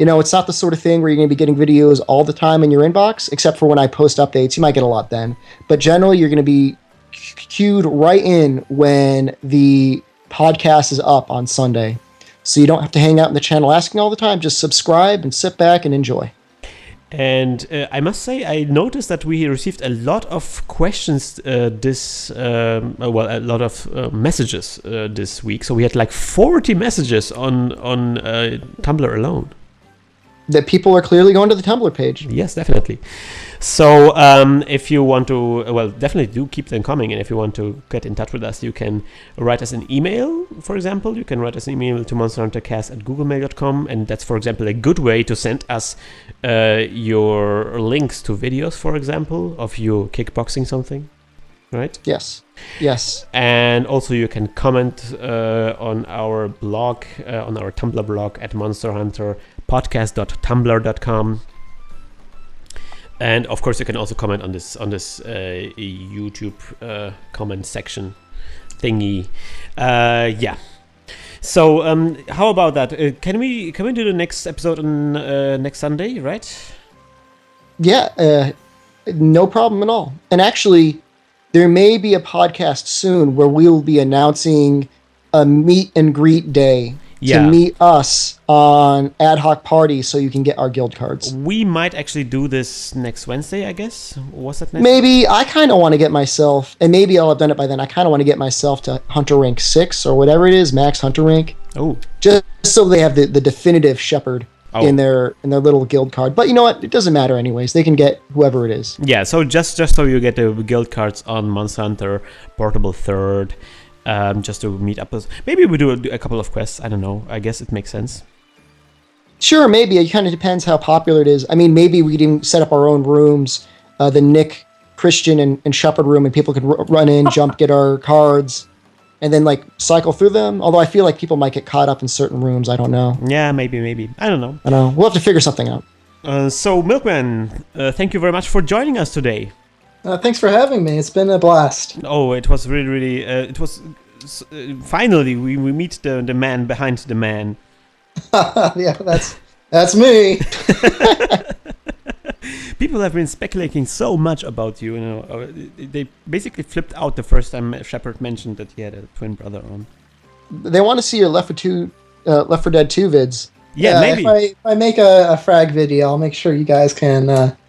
it's not the sort of thing where you're going to be getting videos all the time in your inbox, except for when I post updates. You might get a lot then, but generally you're going to be queued right in when the podcast is up on Sunday. So you don't have to hang out in the channel asking all the time. Just subscribe and sit back and enjoy. And I must say, I noticed that we received a lot of questions a lot of messages this week. So we had like 40 messages on Tumblr alone. That people are clearly going to the Tumblr page. Yes, definitely. So if you want to, definitely do keep them coming. And if you want to get in touch with us, you can write us an email, for example. You can write us an email to monsterhuntercast@googlemail.com. And that's, for example, a good way to send us your links to videos, for example, of you kickboxing something. Right? Yes. And also you can comment on our blog, on our Tumblr blog at monsterhunterpodcast.tumblr.com. And of course you can also comment on this YouTube comment section thingy. Yeah. So how about that? Can we do the next episode on next Sunday, right? Yeah, no problem at all. And actually, there may be a podcast soon where we'll be announcing a meet and greet day to meet us on ad hoc parties so you can get our guild cards. We might actually do this next Wednesday, I guess. Was that next? Maybe. I kind of want to get myself, and maybe I'll have done it by then, I kind of want to get myself to Hunter Rank 6 or whatever it is, Max Hunter Rank. Oh. Just so they have the definitive Shepherd in their little guild card. But you know what? It doesn't matter anyways. They can get whoever it is. Yeah, so just so you get the guild cards on Monster Hunter Portable 3rd. Just to meet up with. Maybe we do a couple of quests. I don't know. I guess it makes sense. Sure, maybe. It kind of depends how popular it is. I mean, maybe we can set up our own rooms, the Nick, Christian, and Shepherd room, and people could run in, jump, get our cards, and then like cycle through them. Although I feel like people might get caught up in certain rooms. I don't know. Yeah, maybe. I don't know. We'll have to figure something out. So, Milkman, thank you very much for joining us today. Thanks for having me. It's been a blast. Oh, it was really, it was... finally, we meet the man behind the man. Yeah, that's me. People have been speculating so much about you. You know, they basically flipped out the first time Shepard mentioned that he had a twin brother on. They want to see your Left 4 Dead 2 vids. Yeah, maybe. If I make a frag video, I'll make sure you guys can.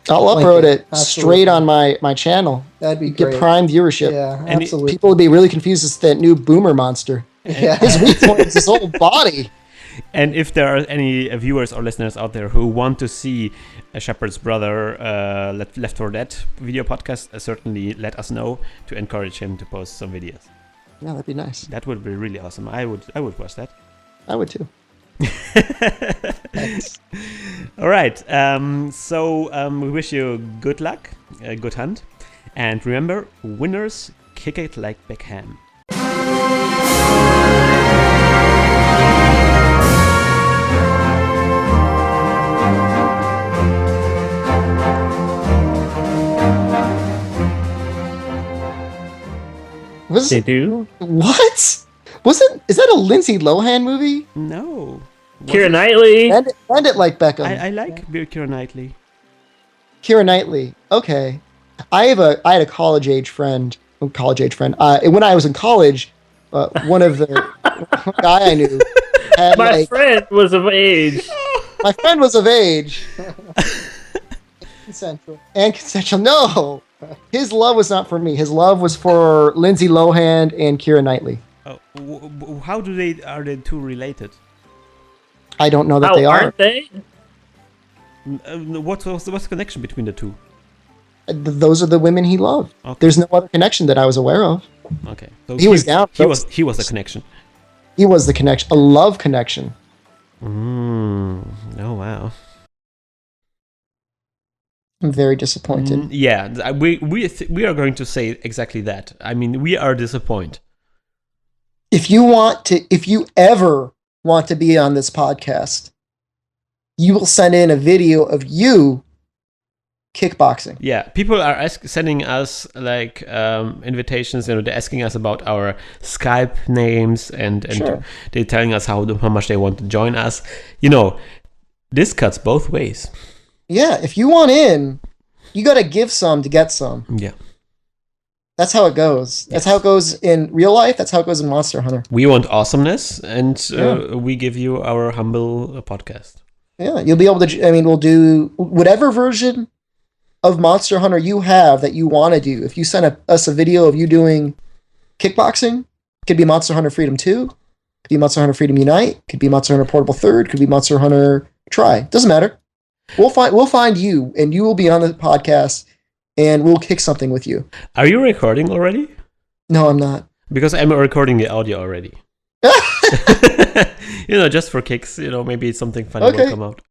I'll upload it straight on my channel. That'd be great. Get prime viewership. Yeah, absolutely. People would be really confused as that new boomer monster. Yeah. His weak point is his whole body. And if there are any viewers or listeners out there who want to see a Shepard's brother Left 4 Dead video podcast, certainly let us know to encourage him to post some videos. Yeah, that'd be nice. That would be really awesome. I would watch that. I would too. All right. So we wish you good luck, good hunt, and remember, winners kick it like Beckham. They do? What? Is that a Lindsay Lohan movie? No. Keira Knightley. Bend it like Beckham. I like Keira Knightley. Keira Knightley. Okay. I had a college age friend. When I was in college, one of the guy I knew had My friend was of age. My friend was of age. Consensual. No. His love was not for me. His love was for Lindsay Lohan and Keira Knightley. Oh, how are they two related? I don't know that they are. Aren't they? What's the connection between the two? Those are the women he loved. Okay. There's no other connection that I was aware of. Okay. So he was down. He was the connection. He was the connection. A love connection. Oh wow. I'm very disappointed. Yeah, we are going to say exactly that. I mean, we are disappointed. If you ever want to be on this podcast, you will send in a video of you kickboxing. Yeah, people are sending us like invitations. They're asking us about our Skype names and sure. They're telling us how much they want to join us. This cuts both ways. Yeah, if you want in, you got to give some to get some. Yeah. That's how it goes. That's how it goes in real life. That's how it goes in Monster Hunter. We want awesomeness, and we give you our humble podcast. Yeah, you'll be able to. I mean, we'll do whatever version of Monster Hunter you have that you want to do. If you send us a video of you doing kickboxing, could be Monster Hunter Freedom 2, could be Monster Hunter Freedom Unite, could be Monster Hunter Portable 3rd, could be Monster Hunter Try. Doesn't matter. We'll find you, and you will be on the podcast, and we'll kick something with you. Are you recording already? No, I'm not. Because I'm recording the audio already. Just for kicks, maybe something funny will come out.